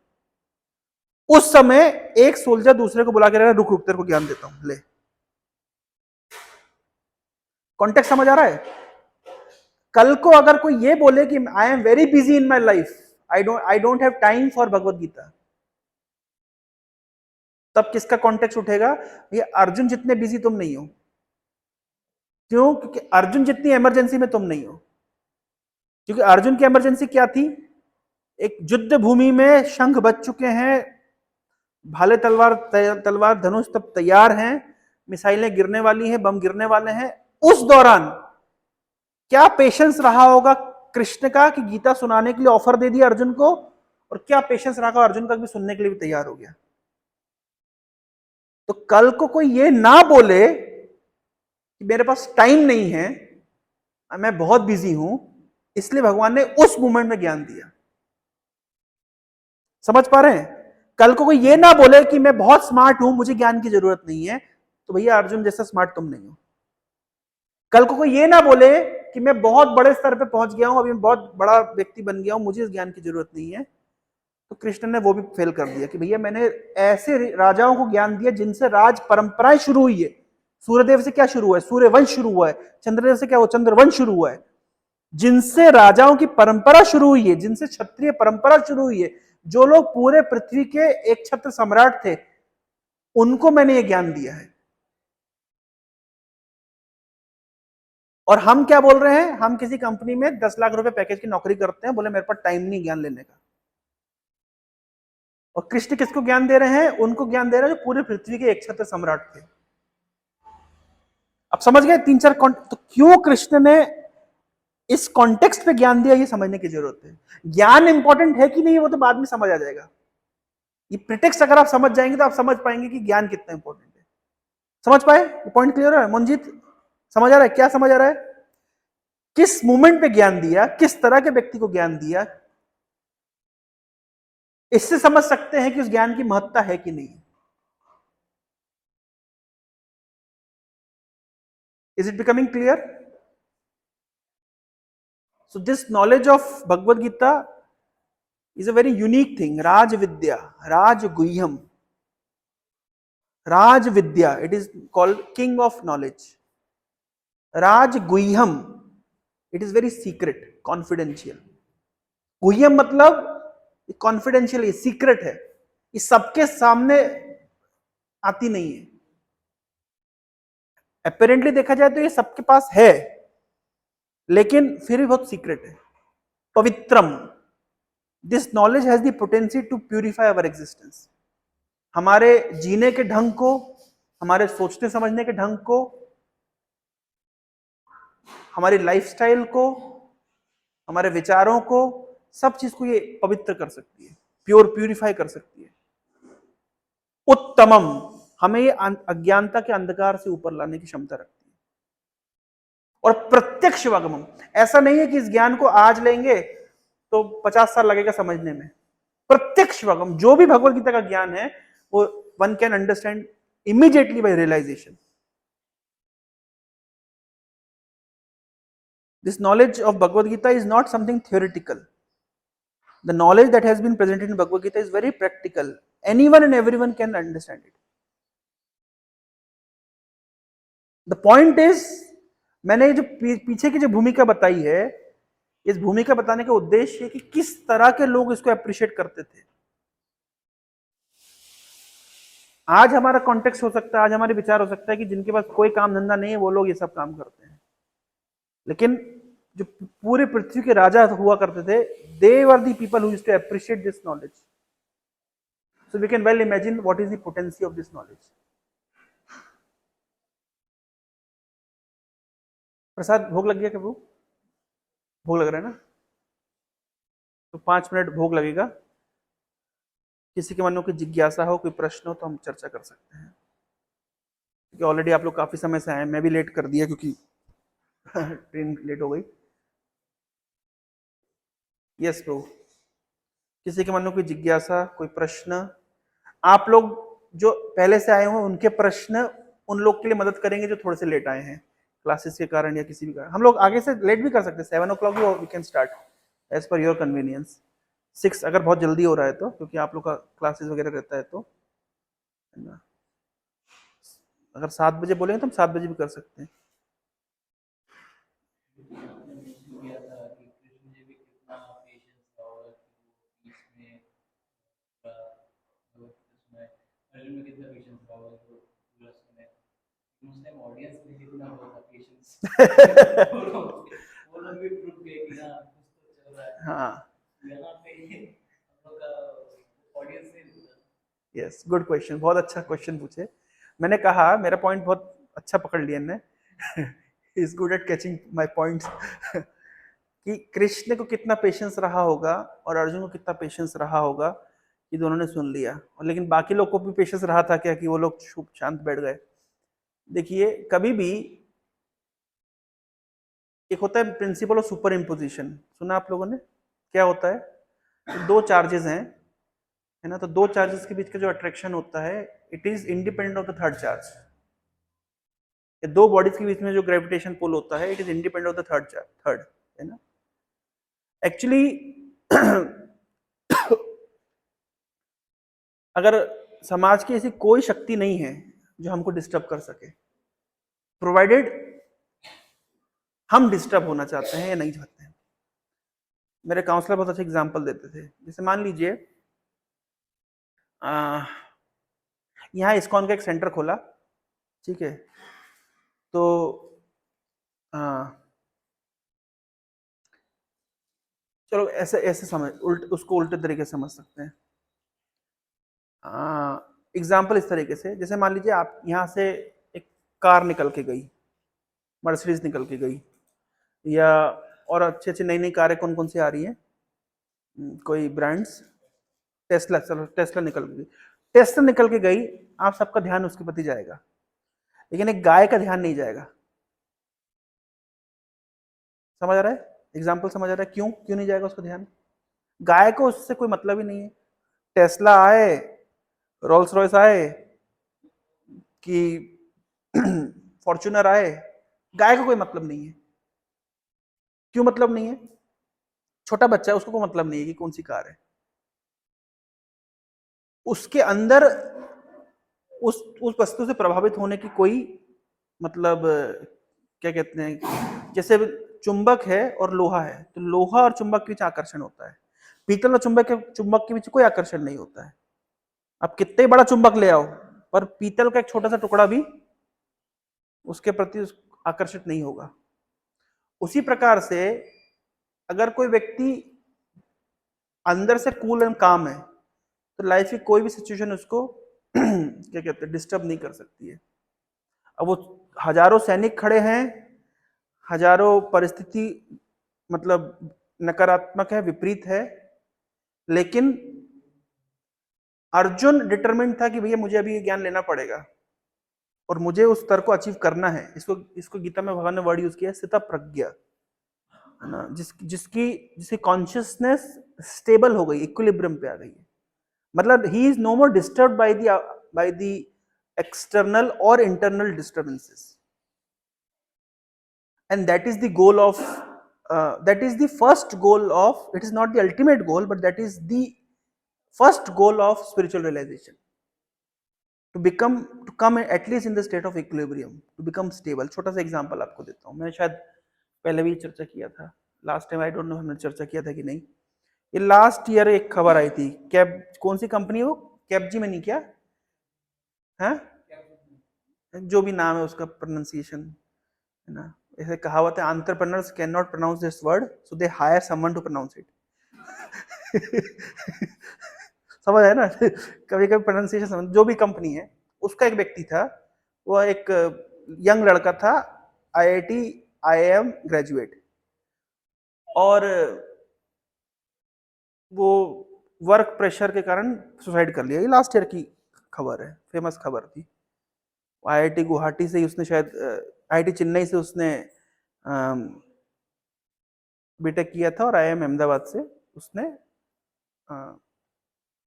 उस समय एक सोल्जर दूसरे को बुला के रहा है, रुक रुक तेरे को ज्ञान देता हूं, ले। कॉन्टेक्स्ट समझ आ रहा है? कल को अगर कोई ये बोले कि I am very busy in my life, I don't have time for Bhagavad Gita, तब किसका कॉन्टेक्स्ट उठेगा? ये अर्जुन जितने बिजी तुम नहीं हो। क्यों? क्योंकि अर्जुन जितनी इमरजेंसी में तुम नहीं हो। क्योंकि अर्जुन की इमरजेंसी क्या थी? एक युद्ध भूमि में शंख बज चुके हैं, भाले तलवार धनुष तब तैयार हैं, मिसाइलें गिरने वाली हैं, बम गिरने वाले हैं। उस दौरान क्या पेशेंस रहा होगा कृष्ण का कि गीता सुनाने के लिए ऑफर दे दिया अर्जुन को, और क्या पेशेंस रहा होगा अर्जुन का भी सुनने के लिए भी तैयार हो गया। तो कल को कोई ये ना बोले कि मेरे पास टाइम नहीं है, मैं बहुत बिजी हूं, इसलिए भगवान ने उस मोमेंट में ज्ञान दिया। समझ पा रहे हैं? कल को कोई ये ना बोले कि मैं बहुत स्मार्ट हूं, मुझे ज्ञान की जरूरत नहीं है, तो भैया अर्जुन जैसा स्मार्ट तुम नहीं हो। कल को कोई ये ना बोले कि मैं बहुत बड़े स्तर पे पहुंच गया हूं, अभी मैं बहुत बड़ा व्यक्ति बन गया हूं, मुझे इस ज्ञान की जरूरत नहीं है, तो कृष्ण ने वो भी फेल कर दिया कि भैया मैंने ऐसे राजाओं को ज्ञान दिया जिनसे राज परंपराएं शुरू हुई है। सूर्यदेव से क्या शुरू हुआ है? सूर्यवंश शुरू हुआ है। चंद्रदेव से क्या हुआ? चंद्रवंश शुरू हुआ है। जिनसे राजाओं की परंपरा शुरू हुई है, जिनसे क्षत्रिय परंपरा शुरू हुई है, जो लोग पूरे पृथ्वी के एक छत्र सम्राट थे, उनको मैंने ये ज्ञान दिया है। और हम क्या बोल रहे हैं? हम किसी कंपनी में 10 लाख रुपए पैकेज की नौकरी करते हैं, बोले मेरे पास टाइम नहीं ज्ञान लेने का। और कृष्ण किसको ज्ञान दे रहे हैं? उनको ज्ञान दे रहे हैं जो पूरे पृथ्वी के एक छत्र सम्राट थे। अब समझ गए? 3-4 तो क्यों कृष्ण ने इस कॉन्टेक्स्ट पे ज्ञान दिया, ये समझने की जरूरत है। ज्ञान इंपॉर्टेंट है कि नहीं वो तो बाद में समझ आ जाएगा। ये प्रिटेक्स्ट अगर आप समझ जाएंगे तो आप समझ पाएंगे कि ज्ञान कितना इंपॉर्टेंट है। समझ पाए? ये पॉइंट क्लियर है? मंजीत समझ आ रहा है? क्या समझ आ रहा है? किस मोमेंट पे ज्ञान दिया, किस तरह के व्यक्ति को ज्ञान दिया, इससे समझ सकते हैं कि उस ज्ञान की महत्ता है कि नहीं। Is it becoming clear? So this knowledge of Bhagavad Gita is a very unique thing. Raj Vidya, Raj Guhyam, Raj Vidya. It is called king of knowledge. Raj Guhyam. It is very secret, confidential. गुह्यम मतलब confidential, ये secret है, ये सबके सामने आती नहीं है। Apparently देखा जाए तो ये सबके पास है, लेकिन फिर भी बहुत सीक्रेट है। पवित्रम, this knowledge has the potential to purify our existence. हमारे जीने के ढंग को, हमारे सोचने समझने के ढंग को, हमारी लाइफस्टाइल को, हमारे विचारों को, सब चीज को ये पवित्र कर सकती है, प्यूरिफाई कर सकती है। उत्तमम, हमें ये अज्ञानता के अंधकार से ऊपर लाने की क्षमता रखती है। और प्रत्यक्ष वागमम, ऐसा नहीं है कि इस ज्ञान को आज लेंगे तो 50 साल लगेगा समझने में। प्रत्यक्ष वागम, जो भी भगवत गीता का ज्ञान है वो one can understand immediately by realisation. This knowledge of Bhagavad Gita is not something theoretical. The knowledge that has been presented in Bhagavad Gita is very practical. Anyone and everyone can understand it. The point is, मैंने जो पीछे की जो भूमिका बताई है, इस भूमिका बताने का उद्देश्य है कि किस तरह के लोग इसको अप्रिशिएट करते थे। आज हमारा कॉन्टेक्स्ट हो सकता है, आज हमारे विचार हो सकता है कि जिनके पास कोई काम धंधा नहीं है वो लोग ये सब काम करते हैं, लेकिन जो पूरे पृथ्वी के राजा हुआ करते थे, they were the people who used to appreciate this knowledge. So we can well imagine what is the potency of this knowledge. प्रसाद भोग लग गया क्या? भोग लग रहा है ना? तो 5 मिनट भोग लगेगा। किसी के मन में कोई जिज्ञासा हो, कोई प्रश्न हो तो हम चर्चा कर सकते हैं, क्योंकि ऑलरेडी आप लोग काफी समय से आए, मैं भी लेट कर दिया क्योंकि ट्रेन लेट हो गई। यस प्रभु, किसी के मन में कोई जिज्ञासा, कोई प्रश्न, आप लोग जो पहले से आए हुए उनके प्रश्न उन लोग के लिए मदद करेंगे जो थोड़े से लेट आए हैं क्लासेस के कारण या किसी भी कारण। हम लोग आगे से लेट भी कर सकते हैं, 7 o'clock we can start as per your convenience. 6 अगर बहुत जल्दी हो रहा है तो, क्योंकि आप लोग का क्लासेस वगैरह रहता है तो, है ना। अगर 7 बजे बोलेंगे तो हम 7 बजे भी कर सकते हैं। हाँ, यस, गुड क्वेश्चन, बहुत अच्छा क्वेश्चन पूछे। मैंने कहा मेरा पॉइंट बहुत अच्छा पकड़ लिया ने। Is good at catching my points. कि कृष्ण को कितना पेशेंस रहा होगा और अर्जुन को कितना पेशेंस रहा होगा, ये दोनों ने सुन लिया। और लेकिन बाकी लोग को भी पेशेंस रहा था क्या कि वो लोग चुप शांत बैठ गए? देखिए, कभी भी एक होता है प्रिंसिपल ऑफ सुपर इम्पोजिशन, सुना आप लोगों ने? क्या होता है? तो दो चार्जेस हैं, है ना, तो दो चार्जेस के बीच का जो अट्रैक्शन होता है, it is independent of the third charge. दो बॉडीज के बीच में जो ग्रेविटेशन पुल होता है, it is independent of the third charge, third, है ना। एक्चुअली अगर समाज की ऐसी कोई शक्ति नहीं है जो हमको डिस्टर्ब कर सके, प्रोवाइडेड हम डिस्टर्ब होना चाहते हैं या नहीं चाहते हैं। मेरे काउंसलर बहुत अच्छा एग्जांपल देते थे, जैसे मान लीजिए यहाँ इस्कॉन का एक सेंटर खोला, ठीक है, तो चलो ऐसे ऐसे समझ, उसको उल्टे तरीके से समझ सकते हैं। एग्जाम्पल इस तरीके से, जैसे मान लीजिए आप यहाँ से एक कार निकल के गई, मर्सिडीज निकल के गई, या और अच्छी अच्छी नई नई कारें कौन कौन सी आ रही हैं, कोई ब्रांड्स, टेस्ला, चलो टेस्ला निकल के गई, टेस्ला निकल के गई, आप सबका ध्यान उसके प्रति जाएगा, लेकिन एक गाय का ध्यान नहीं जाएगा। समझ आ रहा है? एग्जाम्पल समझ आ रहा है? क्यों क्यों नहीं जाएगा उसका ध्यान? गाय को उससे कोई मतलब ही नहीं है। टेस्ला आए, रोल्स रॉयस आए, कि फॉर्च्यूनर आए, गाय को कोई मतलब नहीं है। क्यों मतलब नहीं है? छोटा बच्चा है, उसको कोई मतलब नहीं है कि कौन सी कार है। उसके अंदर उस वस्तु से प्रभावित होने की कोई मतलब क्या कहते हैं, जैसे चुंबक है और लोहा है, तो लोहा और चुंबक के बीच आकर्षण होता है, पीतल और चुंबक के बीच कोई आकर्षण नहीं होता है। आप कितने बड़ा चुंबक ले आओ, पर पीतल का एक छोटा सा टुकड़ा भी उसके प्रति आकर्षित नहीं होगा। उसी प्रकार से अगर कोई व्यक्ति अंदर से कूल एंड काम है, तो लाइफ की कोई भी सिचुएशन उसको क्या कहते हैं, डिस्टर्ब नहीं कर सकती है। अब वो हजारों सैनिक खड़े हैं, हजारों परिस्थिति मतलब नकारात्मक है, विपरीत है, लेकिन अर्जुन डिटरमिन्ड था कि भैया मुझे अभी ये ज्ञान लेना पड़ेगा और मुझे उस स्तर को अचीव करना है। इसको इसको गीता में भगवान ने वर्ड यूज किया है, स्थित प्रज्ञा, है ना, जिसकी जिसकी कॉन्शियसनेस स्टेबल हो गई, इक्विलिब्रियम पे आ गई है। मतलब he is no more disturb by the external or internal disturbances, and that is the goal of that is the first goal of, it is not the ultimate goal, but that is the first goal of spiritual realization, to come at least in the state of equilibrium, to become stable। छोटा सा example आपको देता हूँ, मैंने शायद पहले भी चर्चा किया था, last time I don't know हमने चर्चा किया था कि नहीं। ये लास्ट ईयर एक खबर आई थी, कैब, कौन सी कंपनी है वो, कैबजी में नहीं क्या है, जो भी नाम है उसका प्रोनाउंसिएशन, है ना, ऐसे कहावत है, entrepreneurs can not pronounce this word, so they hire someone to pronounce it. समझ है ना? कभी कभी प्रोनाउंसिएशन समझ, जो भी कंपनी है, उसका एक व्यक्ति था, वो एक यंग लड़का था, आईआईटी आईआईएम ग्रेजुएट, और वो वर्क प्रेशर के कारण सुसाइड कर लिया। ये लास्ट ईयर की खबर है, फेमस खबर थी। आईआईटी गुवाहाटी से ही उसने शायद, आईआईटी चेन्नई से उसने बीटेक किया था, और आईआईएम अहमदाबाद से उसने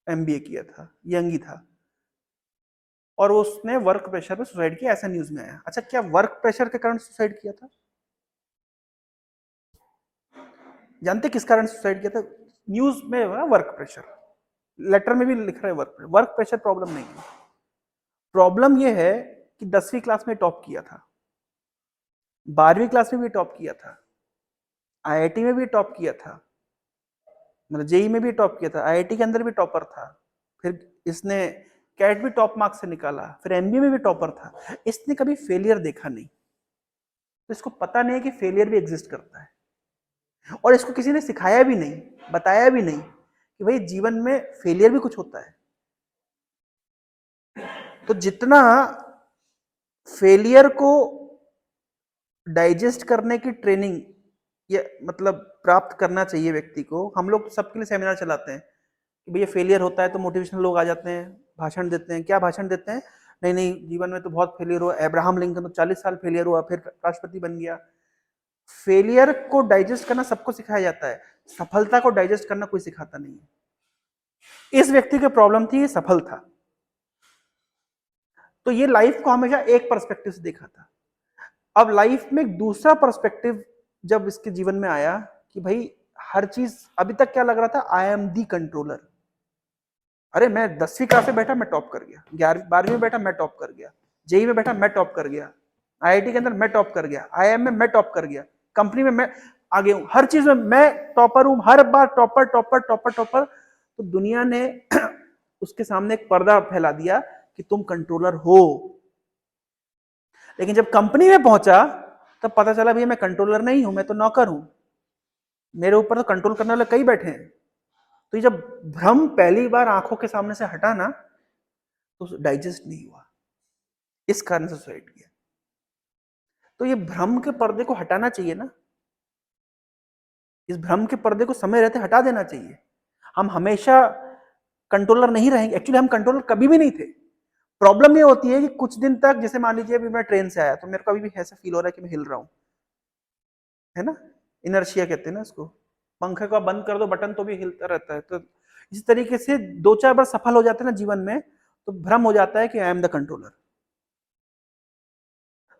एमबीए किया था, यंग ही था, और उसने वर्क प्रेशर पे सुसाइड किया, ऐसा न्यूज में आया। अच्छा, क्या वर्क प्रेशर के कारण सुसाइड किया था? जानते किस कारण सुसाइड किया था? न्यूज में वर्क प्रेशर, लेटर में भी लिख रहे हैं वर्क प्रेशर प्रॉब्लम नहीं है। प्रॉब्लम यह है कि 10वीं क्लास में टॉप किया था, 12वीं क्लास में भी टॉप किया था, आईआईटी में भी टॉप किया था, मतलब जेई में भी टॉप किया था, आईआईटी के अंदर भी टॉपर था, फिर इसने कैट भी टॉप मार्क्स से निकाला, फिर एमबीए में भी टॉपर था। इसने कभी फेलियर देखा नहीं, तो इसको पता नहीं कि फेलियर भी एग्जिस्ट करता है, और इसको किसी ने सिखाया भी नहीं, बताया भी नहीं कि भाई जीवन में फेलियर भी कुछ होता है। तो जितना फेलियर को डाइजेस्ट करने की ट्रेनिंग ये मतलब प्राप्त करना चाहिए व्यक्ति को, हम लोग सबके लिए सेमिनार चलाते हैं कि भैया फेलियर होता है, तो मोटिवेशनल लोग आ जाते हैं, भाषण देते हैं। क्या भाषण देते हैं? नहीं नहीं, जीवन में तो बहुत फेलियर हुआ, अब्राहम लिंकन तो 40 साल फेलियर हुआ, फिर राष्ट्रपति बन गया। फेलियर को डाइजेस्ट करना सबको सिखाया जाता है, सफलता को डाइजेस्ट करना कोई सिखाता नहीं है। इस व्यक्ति की प्रॉब्लम थी, ये सफल था, तो ये लाइफ को हमेशा एक पर्सपेक्टिव से देखा था। अब लाइफ में एक दूसरा पर्सपेक्टिव जब इसके जीवन में आया कि भाई हर चीज, अभी तक क्या लग रहा था, आई एम दी कंट्रोलर। अरे मैं 10वीं क्लास में बैठा मैं टॉप कर गया, 11वीं 12वीं में बैठा मैं टॉप कर गया, जेई में बैठा मैं टॉप कर गया, आईआईटी के अंदर मैं टॉप कर गया, आईआईएम में मैं टॉप कर गया, कंपनी में मैं आगे हूं, हर चीज में मैं टॉपर हूं, हर बार टॉपर टॉपर टॉपर टॉपर। तो दुनिया ने उसके सामने एक पर्दा फैला दिया कि तुम कंट्रोलर हो। लेकिन जब कंपनी में पहुंचा तब पता चला भैया मैं कंट्रोलर नहीं हूं, मैं तो नौकर हूं, मेरे ऊपर तो कंट्रोल करने वाले कई बैठे हैं। तो ये जब भ्रम पहली बार आंखों के सामने से हटा ना, तो डाइजेस्ट नहीं हुआ, इस कारण से सुसाइड किया। तो ये भ्रम के पर्दे को हटाना चाहिए ना, इस भ्रम के पर्दे को समय रहते हटा देना चाहिए। हम हमेशा कंट्रोलर नहीं रहेंगे, एक्चुअली हम कंट्रोलर कभी भी नहीं थे। प्रॉब्लम ये होती है कि कुछ दिन तक, जैसे मान लीजिए अभी मैं ट्रेन से आया तो मेरे को अभी भी ऐसा फील हो रहा है कि मैं हिल रहा हूं, है ना, इनर्शिया कहते हैं ना इसको। पंखे को बंद कर दो बटन तो भी हिलता रहता है। तो इस तरीके से 2-4 बार सफल हो जाते हैं ना जीवन में, तो भ्रम हो जाता है कि आई एम द कंट्रोलर।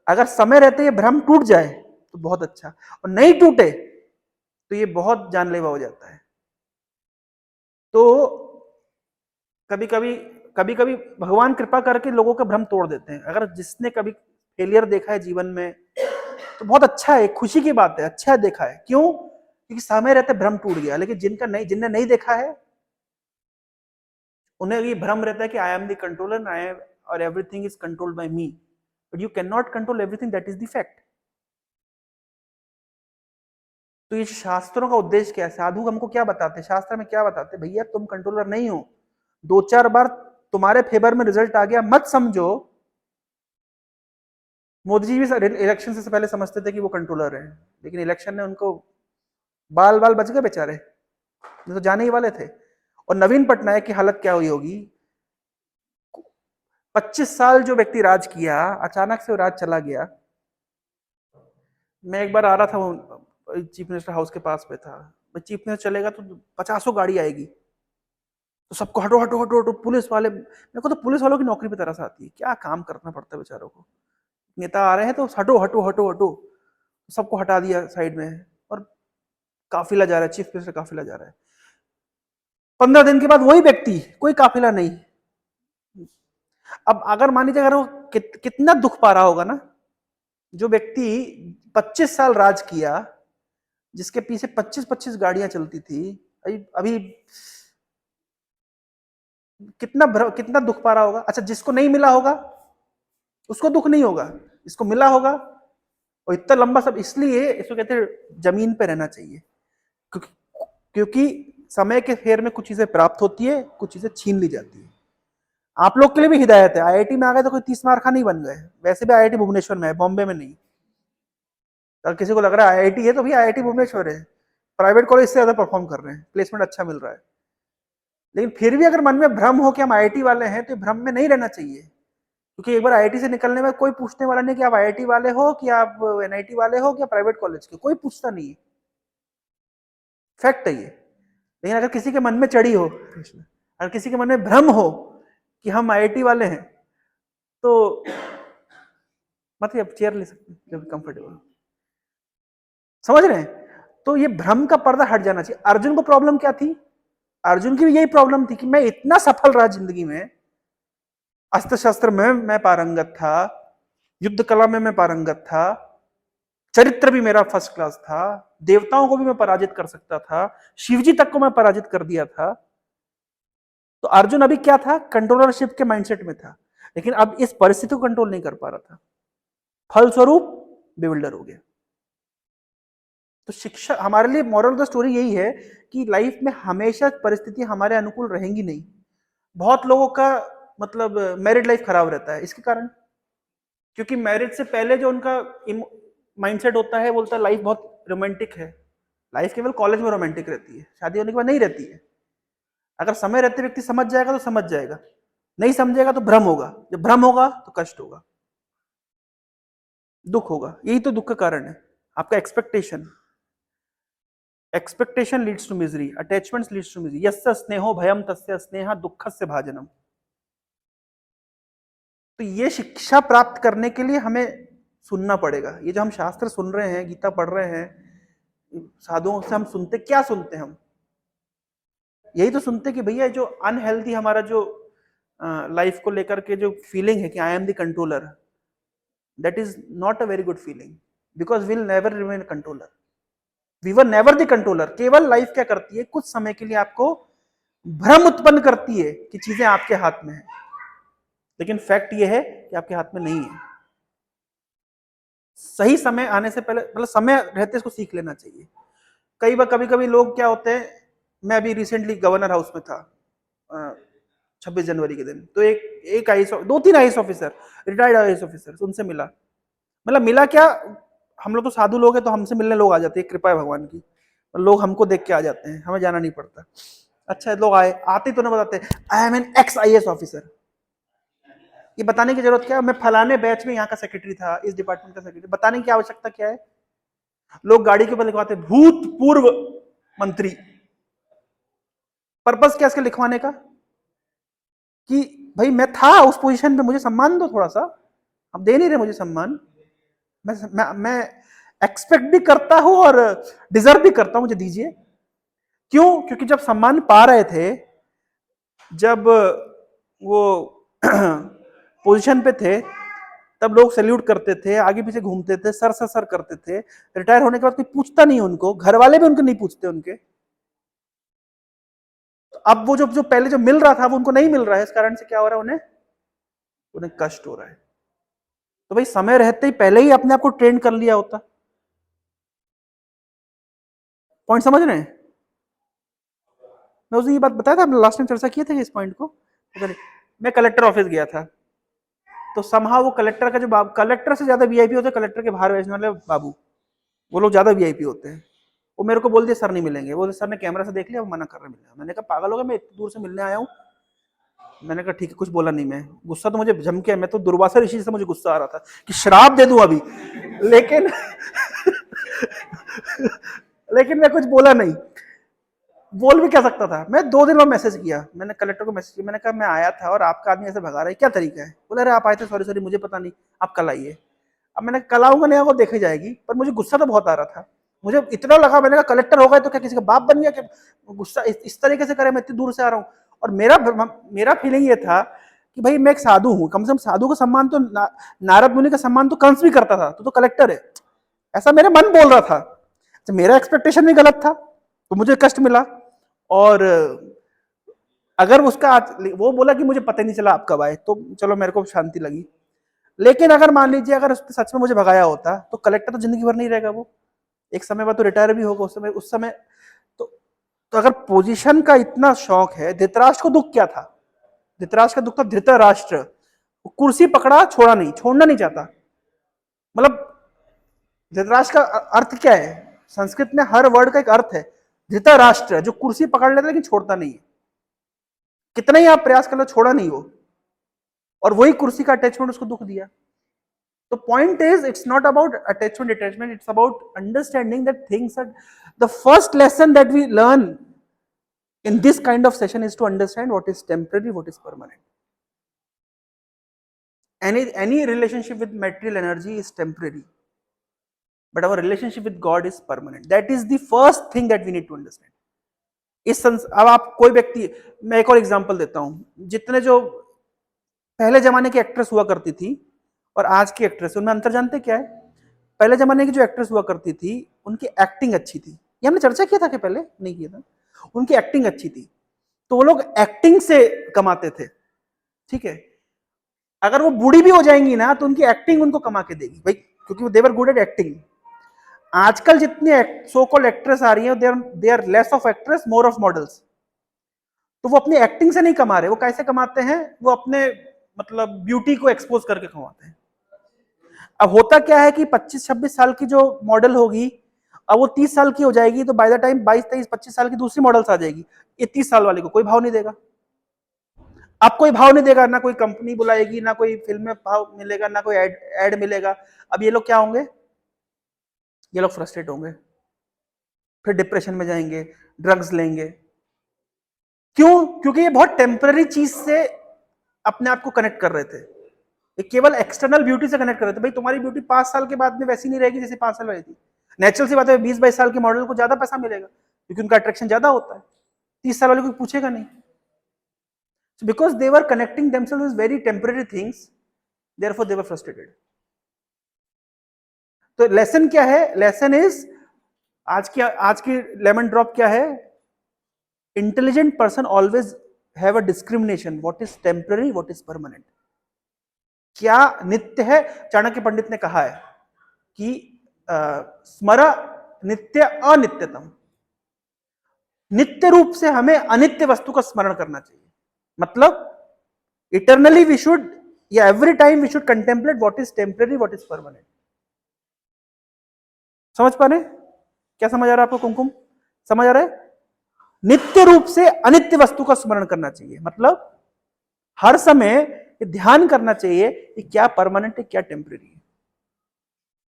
अगर समय रहते ये भ्रम टूट जाए तो बहुत अच्छा, और नहीं टूटे तो ये बहुत जानलेवा हो जाता है। तो कभी कभी भगवान कृपा करके लोगों का भ्रम तोड़ देते हैं। अगर जिसने कभी फेलियर देखा है जीवन में तो बहुत अच्छा है, खुशी की बात है, अच्छा है देखा है। क्यों? क्योंकि समय रहते भ्रम टूट गया। लेकिन जिनने नहीं देखा है उन्हें ये भ्रम रहता है कि I am the controller, I am, और everything is controlled by me. But you can not control everything, that is the fact. तो ये शास्त्रों का उद्देश्य क्या है? साधु हमको क्या बताते हैं, शास्त्र में क्या बताते हैं? भैया तुम कंट्रोलर नहीं हो। 2-4 बार तुम्हारे फेवर में रिजल्ट आ गया मत समझो। मोदी जी भी इलेक्शन से पहले समझते थे कि वो कंट्रोलर हैं, लेकिन इलेक्शन ने उनको बाल बाल बच गए बेचारे, तो जाने ही वाले थे। और नवीन पटनायक की हालत क्या हुई होगी? 25 साल जो व्यक्ति राज किया, अचानक से वो राज चला गया। मैं एक बार आ रहा था, चीफ मिनिस्टर हाउस के पास में था। चीफ मिनिस्टर चलेगा तो 50 गाड़ी आएगी, तो सबको हटो हटो हटो हटो, पुलिस वाले। मेरे को तो पुलिस वालों की नौकरी पे तरस आती है, क्या काम करना पड़ता है बेचारों को। नेता आ रहे हैं तो हटो हटो हटो हटो, सबको हटा दिया साइड में, और काफिला जा रहा है, चीफ मिनिस्टर काफिला जा रहा है। 15 दिन के बाद वही व्यक्ति, कोई काफिला नहीं। अब अगर मान लीजिए, अगर वो कितना दुख पा रहा होगा ना, जो व्यक्ति 25 साल राज किया, जिसके पीछे 25-25 गाड़ियां चलती थी, अभी कितना दुख पा रहा होगा। अच्छा, जिसको नहीं मिला होगा उसको दुख नहीं होगा, इसको मिला होगा। और इतना लंबा सब इसलिए इसको कहते हैं जमीन पे रहना चाहिए, क्योंकि समय के फेर में कुछ चीजें प्राप्त होती है, कुछ चीजें छीन ली जाती है। आप लोग के लिए भी हिदायत है, आईआईटी में आ गए तो कोई 30 मार्का नहीं बन गए। वैसे भी आईआईटी भुवनेश्वर में है, बॉम्बे में नहीं। अगर किसी को लग रहा है आईआईटी है तो भी आईआईटी भुवनेश्वर है, प्राइवेट कॉलेज से ज्यादा परफॉर्म कर रहे हैं, प्लेसमेंट अच्छा मिल रहा है। लेकिन फिर भी अगर मन में भ्रम हो कि हम आईआईटी वाले हैं, तो भ्रम में नहीं रहना चाहिए। क्योंकि एक बार आईआईटी से निकलने में कोई पूछने वाला नहीं कि आप आईआईटी वाले हो कि आप एनआईटी वाले हो कि प्राइवेट कॉलेज के, कोई पूछता नहीं है, फैक्ट है ये। लेकिन अगर किसी के मन में चढ़ी हो, अगर किसी के मन में भ्रम हो कि हम आईआईटी वाले हैं, तो मतलब आप चेयर ले सकते हैं कंफर्टेबल, समझ रहे हैं? तो ये भ्रम का पर्दा हट जाना चाहिए। अर्जुन को प्रॉब्लम क्या थी? अर्जुन की भी यही प्रॉब्लम थी कि मैं इतना सफल रहा जिंदगी में, अस्त्र शस्त्र में मैं पारंगत था, युद्ध कला में मैं पारंगत था, चरित्र भी मेरा फर्स्ट क्लास था, देवताओं को भी मैं पराजित कर सकता था, शिवजी तक को मैं पराजित कर दिया था। तो अर्जुन अभी क्या था? कंट्रोलरशिप के माइंडसेट में था, लेकिन अब इस परिस्थिति को कंट्रोल नहीं कर पा रहा था, फलस्वरूप बेविल्डर हो गया। तो शिक्षा हमारे लिए, मॉरल ऑफ द स्टोरी यही है कि लाइफ में हमेशा परिस्थिति हमारे अनुकूल रहेंगी नहीं। बहुत लोगों का मतलब मैरिड लाइफ खराब रहता है इसके कारण, क्योंकि मैरिज से पहले जो उनका माइंडसेट होता है, बोलता है लाइफ बहुत रोमांटिक है। लाइफ केवल कॉलेज में रोमांटिक रहती है, शादी होने के बाद नहीं रहती है। अगर समय रहते व्यक्ति समझ जाएगा तो समझ जाएगा, नहीं समझेगा तो भ्रम होगा, जब भ्रम होगा तो कष्ट होगा, दुख होगा। यही तो दुख का कारण है, आपका expectation. Expectation leads to misery, attachments leads to misery. यस्य स्नेहो भयम तस्य स्नेहा दुःखस्य भाजनम। तो ये शिक्षा प्राप्त करने के लिए हमें सुनना पड़ेगा। ये जो हम शास्त्र सुन रहे हैं, गीता पढ़ रहे हैं, साधुओं से हम सुनते, क्या सुनते हैं हम? यही तो सुनते कि भैया जो अनहेल्दी हमारा जो लाइफ को लेकर के जो फीलिंग है कि I am the controller, that is not a very good feeling, because will never remain controller, we were never the controller. केवल लाइफ क्या करती है, कुछ समय के लिए आपको भ्रम उत्पन्न करती है कि चीजें आपके हाथ में है, लेकिन फैक्ट ये है कि आपके हाथ में नहीं है। सही समय आने से पहले, मतलब समय रहते इसको सीख लेना चाहिए। कई बार कभी कभी लोग क्या होते हैं, मैं अभी रिसेंटली गवर्नर हाउस में था 26 जनवरी के दिन, तो एक IAS, 2-3 IAS officer, retired IAS officer, उनसे मिला। मतलब मिला क्या, हम लोग तो साधु लोग हैं तो हमसे मिलने लोग आ जाते हैं, कृपा है भगवान की, लोग हमको देख के आ जाते हैं, हमें जाना नहीं पड़ता। अच्छा लोग आए, आते तो ना बताते I am an ex IAS officer. ये बताने की जरूरत क्या है? मैं फलाने बैच में यहाँ का सेक्रेटरी था, इस डिपार्टमेंट का सेक्रेटरी। बताने की आवश्यकता क्या है? लोग गाड़ी के ऊपर लिखवाते भूतपूर्व मंत्री। पर्पस क्या इसके लिखवाने का? कि भाई मैं था उस पोजीशन पे, मुझे सम्मान दो थोड़ा सा। अब दे नहीं रहे मुझे सम्मान। मैं एक्सपेक्ट भी करता हूं और डिजर्व भी करता हूं, मुझे दीजिए। क्यों? क्योंकि जब सम्मान पा रहे थे, जब वो पोजीशन पे थे, तब लोग सैल्यूट करते थे, आगे पीछे घूमते थे, सर सर सर करते थे। रिटायर होने के बाद कोई पूछता नहीं उनको, घर वाले भी उनको नहीं पूछते उनके। तो अब वो जो पहले जो मिल रहा था वो उनको नहीं मिल रहा है, इस कारण से क्या हो रहा है, उन्हें उन्हें कष्ट हो रहा है। तो भाई समय रहते ही पहले ही अपने आप को ट्रेन कर लिया होता। पॉइंट समझ रहे हैं? मैं उस दिन ये बात बताया था, हमने लास्ट टाइम चर्चा किए थे इस पॉइंट को। मैं कलेक्टर ऑफिस गया था, तो समहा वो कलेक्टर का जो बाबू, कलेक्टर से ज्यादा वीआईपी होते हैं कलेक्टर के बाहर भेजने वाले बाबू, वो लोग ज्यादा वीआईपी होते हैं। वो मेरे को बोल दिया सर नहीं मिलेंगे, वो सर ने कैमरा से देख लिया, वो मना कर रहे मिलने। मैंने कहा पागल हो गया, मैं इतनी दूर से मिलने आया हूँ। मैंने कहा ठीक है, कुछ बोला नहीं। मैं गुस्सा तो मुझे जम के, मैं तो दुर्वासा ऋषि से मुझे गुस्सा आ रहा था कि श्राप दे दूं अभी, लेकिन लेकिन मैं कुछ बोला नहीं। बोल भी क्या सकता था मैं? 2 दिन में मैसेज किया, मैंने कलेक्टर को मैसेज किया, मैंने कहा मैं आया था और आपका आदमी ऐसे भगा रहा है, क्या तरीका है? बोले अरे आप आए थे, सॉरी सॉरी मुझे पता नहीं, आप कल आइए। अब मैंने कल आऊंगा नहीं आऊंगा देखी जाएगी, पर मुझे गुस्सा तो बहुत आ रहा था। मुझे इतना लगा, मैंने कहा कलेक्टर हो गए तो क्या किसी का बाप बन गया? कि गुस्सा इस तरीके से करे, मैं इतनी दूर से आ रहा हूँ। और मेरा फीलिंग ये था कि भाई मैं एक साधु हूँ, कम से कम साधु का सम्मान तो नारद मुनि का सम्मान तो कंस भी करता था, तो कलेक्टर है, ऐसा मेरा मन बोल रहा था। तो मेरा एक्सपेक्टेशन भी गलत था, तो मुझे कष्ट मिला। और अगर उसका वो बोला कि मुझे पता ही नहीं चला आप कब आए, तो चलो मेरे को शांति लगी। लेकिन अगर मान लीजिए अगर उसने सच में मुझे भगाया होता, तो कलेक्टर तो जिंदगी भर नहीं रहेगा, वो एक समय बाद तो रिटायर भी होगा उस समय तो अगर पोजीशन का इतना शौक है, धृतराष्ट्र को दुख क्या था? धृतराष्ट्र का दुख था धृतराष्ट्र, कुर्सी पकड़ा, छोड़ा नहीं, छोड़ना नहीं चाहता। मतलब धृतराष्ट्र का अर्थ क्या है? संस्कृत में हर वर्ड का एक अर्थ है। धृतराष्ट्र जो कुर्सी पकड़ लेता लेकिन छोड़ता नहीं है, कितना ही आप प्रयास कर लो छोड़ा नहीं वो, और वही कुर्सी का अटैचमेंट उसको दुख दिया। तो point is, it's not about attachment, it's about understanding that things are, the first lesson that we learn in this kind of session is to understand what is temporary, what is permanent. Any relationship with material energy is temporary. but our relationship with God is permanent. That is the first thing that we need to understand. अब आप कोई व्यक्ति, मैं एक और example देता हूं, जितने जो पहले जमाने की एक्ट्रेस हुआ करती थी और आज की एक्ट्रेस, उनमें अंतर जानते क्या है? पहले जमाने की जो एक्ट्रेस हुआ करती थी उनकी एक्टिंग अच्छी थी, ये हमने चर्चा किया था कि पहले नहीं किया था, उनकी एक्टिंग अच्छी थी तो वो लोग एक्टिंग से कमाते थे, ठीक है। अगर वो बूढ़ी भी हो जाएंगी ना तो उनकी एक्टिंग उनको कमा के देगी भाई, क्योंकि वो देवर गुड एट एक्टिंग। आजकल जितने सो कॉल्ड एक्ट्रेस आ रही है, they are less of actress, more of models. तो वो अपनी एक्टिंग से नहीं कमा रहे, वो कैसे कमाते हैं? वो अपने मतलब ब्यूटी को एक्सपोज करके कमाते हैं। अब होता क्या है कि 25-26 साल की जो मॉडल होगी, अब वो 30 साल की हो जाएगी, तो बाय द टाइम 22-23-25 साल की दूसरी मॉडल्स आ जाएगी, ये 30 साल वाले को कोई भाव नहीं देगा। अब कोई भाव नहीं देगा, ना कोई कंपनी बुलाएगी, ना कोई फिल्म में भाव मिलेगा, ना कोई एड मिलेगा। अब ये लोग क्या होंगे? ये लोग फ्रस्ट्रेट होंगे, फिर डिप्रेशन में जाएंगे, ड्रग्स लेंगे। क्यों? क्योंकि ये बहुत टेम्पररी चीज से अपने आप को कनेक्ट कर रहे थे, ये केवल एक्सटर्नल ब्यूटी से कनेक्ट कर रहे थे। भाई तुम्हारी ब्यूटी 5 साल के बाद में वैसी नहीं रहेगी जैसे 5 साल वाली थी। नेचुरल सी बात है, 20-22 साल के मॉडल को ज्यादा पैसा मिलेगा क्योंकि उनका अट्रैक्शन ज्यादा होता है, 30 साल वाले को पूछेगा नहीं। So because they were connecting themselves with very temporary things, therefore they were frustrated. तो लेसन क्या है? लेसन इज, आज की लेमन ड्रॉप क्या है? Intelligent person always have a discrimination, what is temporary, what is permanent, क्या नित्य है। चाणक्य पंडित ने कहा है कि स्मरा नित्य अनित्यतम, नित्य रूप से हमें अनित्य वस्तु का स्मरण करना चाहिए। मतलब इटरनली वी शुड, या every time we should contemplate what is temporary, what is permanent. समझ पा रहे? क्या समझ आ रहा है आपको? कुमकुम समझ आ रहा है? नित्य रूप से अनित्य वस्तु का स्मरण करना चाहिए, मतलब हर समय ध्यान करना चाहिए कि क्या परमानेंट है, क्या टेम्पररी है,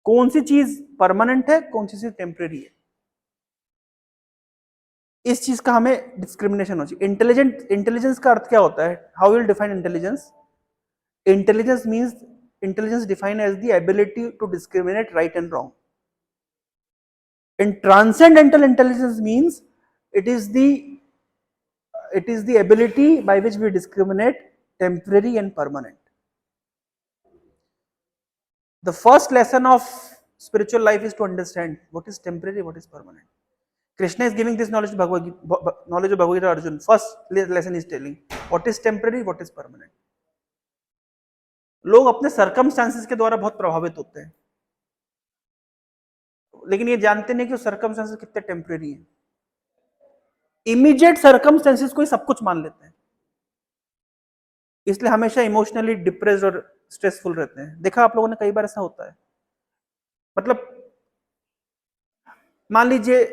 कौन सी चीज परमानेंट है, कौन सी चीज टेम्पररी है। इस चीज का हमें डिस्क्रिमिनेशन हो चाहिए। इंटेलिजेंस का अर्थ क्या होता है? How will define intelligence? Intelligence means, intelligence define as the ability to discriminate right and wrong. And transcendental intelligence means it is the ability by which we discriminate temporary and permanent. The first lesson of spiritual life is to understand what is temporary, what is permanent. Krishna is giving this knowledge of Bhagavad Gita to Arjuna. First lesson is telling what is temporary, what is permanent. लोग अपने circumstances के द्वारा बहुत प्रभावित होते हैं, लेकिन ये जानते नहीं कि सर्कमस्टांसेस कितने टेम्परेरी हैं। इमीडिएट सर्कमस्टेंसेस को ही सब कुछ मान लेते हैं, इसलिए हमेशा इमोशनली डिप्रेस्ड और स्ट्रेसफुल रहते हैं। देखा आप लोगों ने, कई बार ऐसा होता है। मतलब मान लीजिए,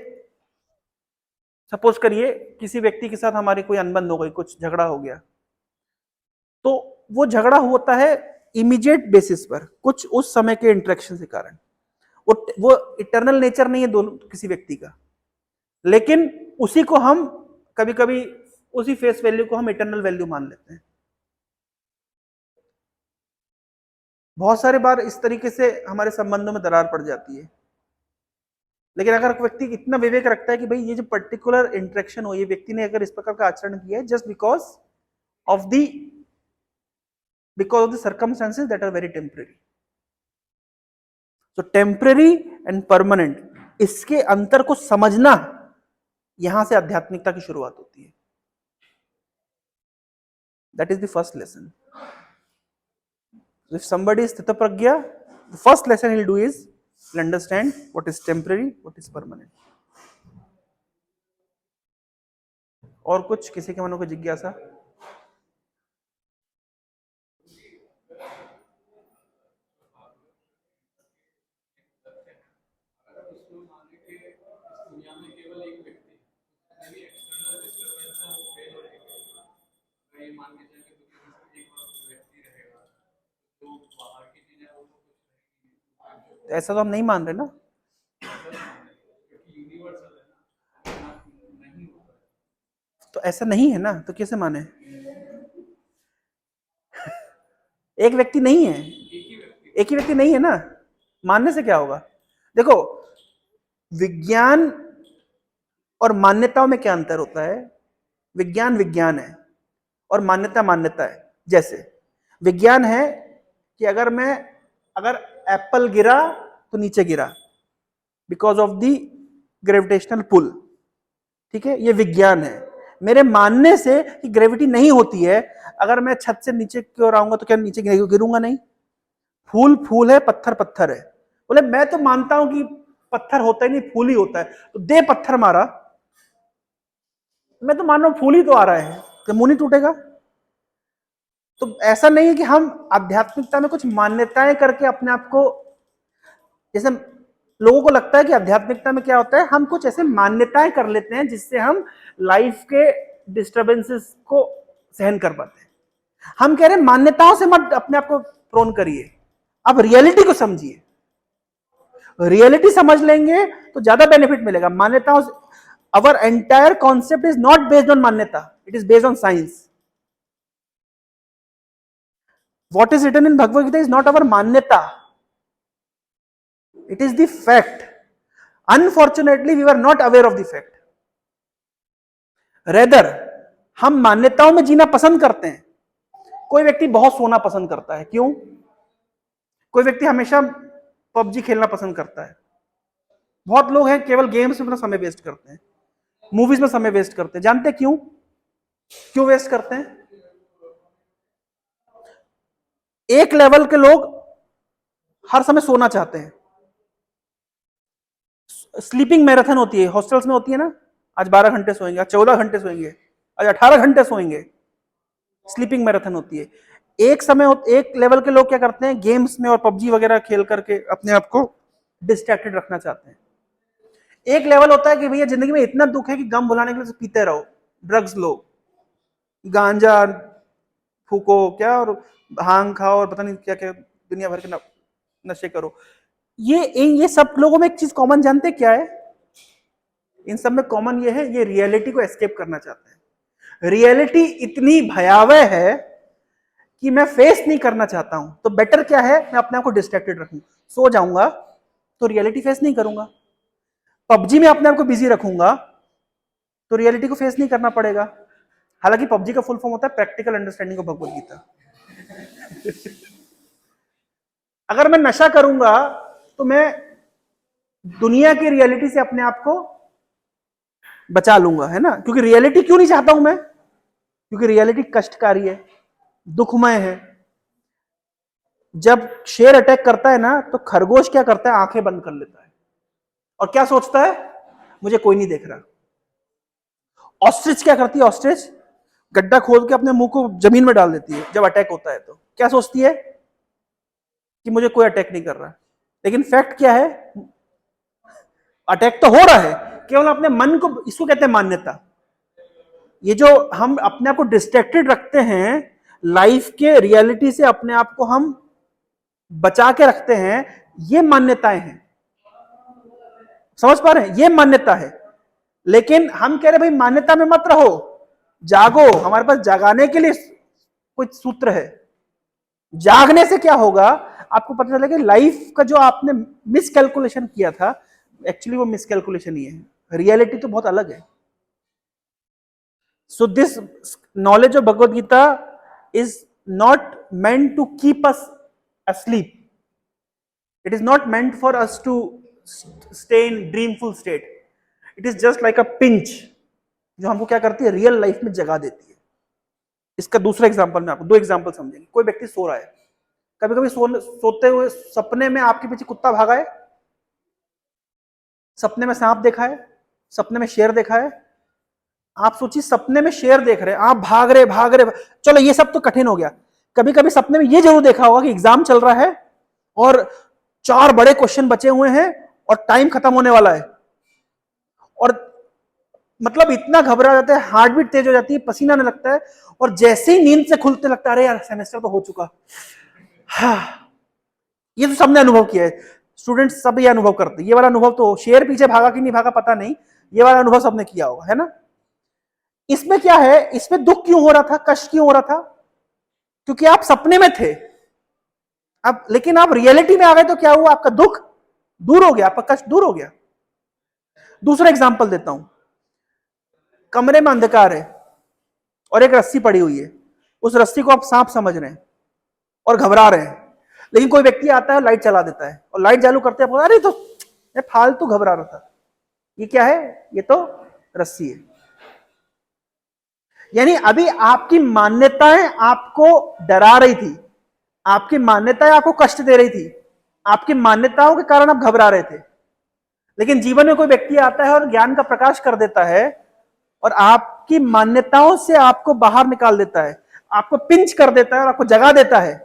सपोज करिए किसी व्यक्ति के साथ हमारी कोई अनबन हो गई, कुछ झगड़ा हो गया, तो वो झगड़ा होता है इमीडिएट बेसिस पर, कुछ उस समय के इंटरेक्शन के कारण। वो इटर्नल नेचर नहीं है दोनों किसी व्यक्ति का, लेकिन उसी को हम कभी कभी, उसी फेस वैल्यू को हम इटर्नल वैल्यू मान लेते हैं। बहुत सारे बार इस तरीके से हमारे संबंधों में दरार पड़ जाती है। लेकिन अगर व्यक्ति इतना विवेक रखता है कि भाई ये जो पर्टिकुलर इंटरेक्शन हो, ये व्यक्ति ने अगर इस प्रकार का आचरण किया है just because of the circumstances that are very temporary. तो टेम्पररी एंड परमानेंट, इसके अंतर को समझना, यहां से आध्यात्मिकता की शुरुआत होती है। That is the first lesson. If somebody is sthita pragya, the first lesson he'll do is he'll understand what is temporary, what is permanent. और कुछ किसी के मन को जिज्ञासा? ऐसा तो हम नहीं मान रहे ना। तो ऐसा नहीं है ना, तो कैसे माने? एक व्यक्ति नहीं है, एक ही व्यक्ति नहीं है ना, मानने से क्या होगा? देखो, विज्ञान और मान्यताओं में क्या अंतर होता है? विज्ञान विज्ञान है और मान्यता मान्यता है। जैसे विज्ञान है कि अगर एप्पल गिरा तो नीचे गिरा because of the gravitational pull, ठीक है, ये विज्ञान है। मेरे मानने से कि ग्रेविटी नहीं होती है, अगर मैं छत से नीचे की ओर आऊंगा तो क्या नीचे गिरूंगा? नहीं। फूल फूल है, पत्थर पत्थर है। बोले मैं तो मानता हूं कि पत्थर होता ही नहीं, फूल ही होता है, तो दे पत्थर मारा, मैं तो मान रहा हूं फूल ही तो आ रहा है, तो मुंह नहीं टूटेगा? तो ऐसा नहीं है कि हम आध्यात्मिकता में कुछ मान्यताएं करके अपने आप को, जैसे लोगों को लगता है कि आध्यात्मिकता में क्या होता है, हम कुछ ऐसे मान्यताएं कर लेते हैं जिससे हम लाइफ के डिस्टर्बेंसेस को सहन कर पाते हैं। हम कह रहे हैं मान्यताओं से मत अपने आप को प्रोन करिए, अब रियलिटी को समझिए। रियलिटी समझ लेंगे तो ज्यादा बेनिफिट मिलेगा। मान्यताओं से, our entire concept is not based on मान्यता, it is based on science. What is written in Bhagavad Gita is not our manyata. It is the fact. Unfortunately, we were not aware of the fact. Rather, हम मान्यताओं में जीना पसंद करते हैं। कोई व्यक्ति बहुत सोना पसंद करता है, क्यों? कोई व्यक्ति हमेशा पबजी खेलना पसंद करता है। बहुत लोग हैं केवल गेम्स में अपना समय वेस्ट करते हैं, मूवीज में समय वेस्ट करते हैं। जानते हैं क्यों? क्यों वेस्ट करते हैं? एक लेवल के लोग हर समय सोना चाहते हैं। स्लीपिंग मैराथन होती है, हॉस्टल्स में होती है ना, आज 12 घंटे सोएंगे, आज 14 घंटे सोएंगे, आज 18 घंटे सोएंगे। स्लीपिंग मैराथन होती है। एक लेवल के लोग क्या करते हैं, गेम्स में और पबजी वगैरह खेल करके अपने आप को डिस्ट्रैक्टेड रखना चाहते हैं। एक लेवल होता है कि भैया जिंदगी में इतना दुख है कि गम भुलाने के लिए पीते रहो, ड्रग्स लो, गांजा फूको क्या, और भांग खाओ, और पता नहीं क्या क्या दुनिया भर के नशे करो। ये सब लोगों में एक चीज कॉमन जानते क्या है? इन सब में कॉमन ये है, ये रियलिटी को एस्केप करना चाहते हैं। रियलिटी इतनी भयावह है कि मैं फेस नहीं करना चाहता हूं, तो बेटर क्या है, मैं अपने आप को डिस्ट्रैक्टेड रखूं। सो जाऊंगा तो रियलिटी फेस नहीं करूंगा। पबजी में अपने आप को बिजी रखूंगा तो रियलिटी को फेस नहीं करना पड़ेगा। हालांकि पबजी का फुल फॉर्म होता है practical understanding of Bhagavad Gita. अगर मैं नशा करूंगा तो मैं दुनिया की रियलिटी से अपने आप को बचा लूंगा, है ना? क्योंकि रियलिटी क्यों नहीं चाहता हूं मैं? क्योंकि रियलिटी कष्टकारी है, दुखमय है। जब शेर अटैक करता है ना, तो खरगोश क्या करता है, आंखें बंद कर लेता है और क्या सोचता है, मुझे कोई नहीं देख रहा। ऑस्ट्रिच क्या करती है, ऑस्ट्रिच गड्ढा खोद के अपने मुंह को जमीन में डाल देती है जब अटैक होता है। तो क्या सोचती है कि मुझे कोई अटैक नहीं कर रहा। लेकिन फैक्ट क्या है, अटैक तो हो रहा है, केवल अपने मन को, इसको कहते हैं मान्यता। ये जो हम अपने आप को डिस्ट्रैक्टेड रखते हैं, लाइफ के रियलिटी से अपने आप को हम बचा के रखते हैं, ये मान्यताएं हैं। समझ पा रहे हैं? ये मान्यता है। लेकिन हम कह रहे भाई मान्यता में मत रहो, जागो। हमारे पास जगाने के लिए कुछ सूत्र है। जागने से क्या होगा, आपको पता चलेगा लाइफ का जो आपने मिसकैलकुलेशन किया था, एक्चुअली वो मिसकैलकुलेशन ही है, रियलिटी तो बहुत अलग है। So this knowledge of Bhagavad Gita is not meant to keep us asleep. It is not meant for us to stay in dreamful state. It is just like a pinch जो हमको क्या करती है, रियल लाइफ में जगा देती है। इसका दूसरा एग्जांपल मैं आपको, दो एग्जांपल समझेंगे। कोई व्यक्ति सो रहा है, कभी कभी सोते हुए सपने में आपके पीछे कुत्ता भागा है, सपने में सांप देखा है, सपने में शेर देखा है। आप सोचिए, सपने में शेर देख रहे हैं, आप भाग रहे, चलो ये सब तो कठिन हो गया। कभी कभी सपने में ये जरूर देखा होगा कि एग्जाम चल रहा है और 4 बड़े क्वेश्चन बचे हुए हैं और टाइम खत्म होने वाला है, और मतलब इतना घबरा जाता है, हार्ट बीट तेज हो जाती है, पसीना आने लगता है, और जैसे ही नींद से खुलते लगता है अरे यार सेमेस्टर तो हो चुका। हाँ, ये तो सबने अनुभव किया है, स्टूडेंट्स सब ये अनुभव करते हैं। ये वाला अनुभव तो, शेर पीछे भागा कि नहीं भागा पता नहीं, ये वाला अनुभव सबने किया होगा, है ना? इसमें क्या है, इसमें दुख क्यों हो रहा था, कष्ट क्यों हो रहा था? क्योंकि आप सपने में थे। अब लेकिन आप रियलिटी में आ गए तो क्या हुआ, आपका दुख दूर हो गया, आपका कष्ट दूर हो गया। दूसरा एग्जाम्पल देता हूं, कमरे में अंधकार है और एक रस्सी पड़ी हुई है, उस रस्सी को आप सांप समझ रहे हैं और घबरा रहे हैं, लेकिन कोई व्यक्ति आता है लाइट चला देता है और लाइट चालू करते हैं, अरे तो ये फालतू घबरा रहा था, ये क्या है, ये तो रस्सी है। यानी अभी आपकी मान्यताएं आपको डरा रही थी, आपकी मान्यताएं आपको कष्ट दे रही थी, आपकी मान्यताओं के कारण आप घबरा रहे थे, लेकिन जीवन में कोई व्यक्ति आता है और ज्ञान का प्रकाश कर देता है और आपकी मान्यताओं से आपको बाहर निकाल देता है, आपको पिंच कर देता है और आपको जगा देता है।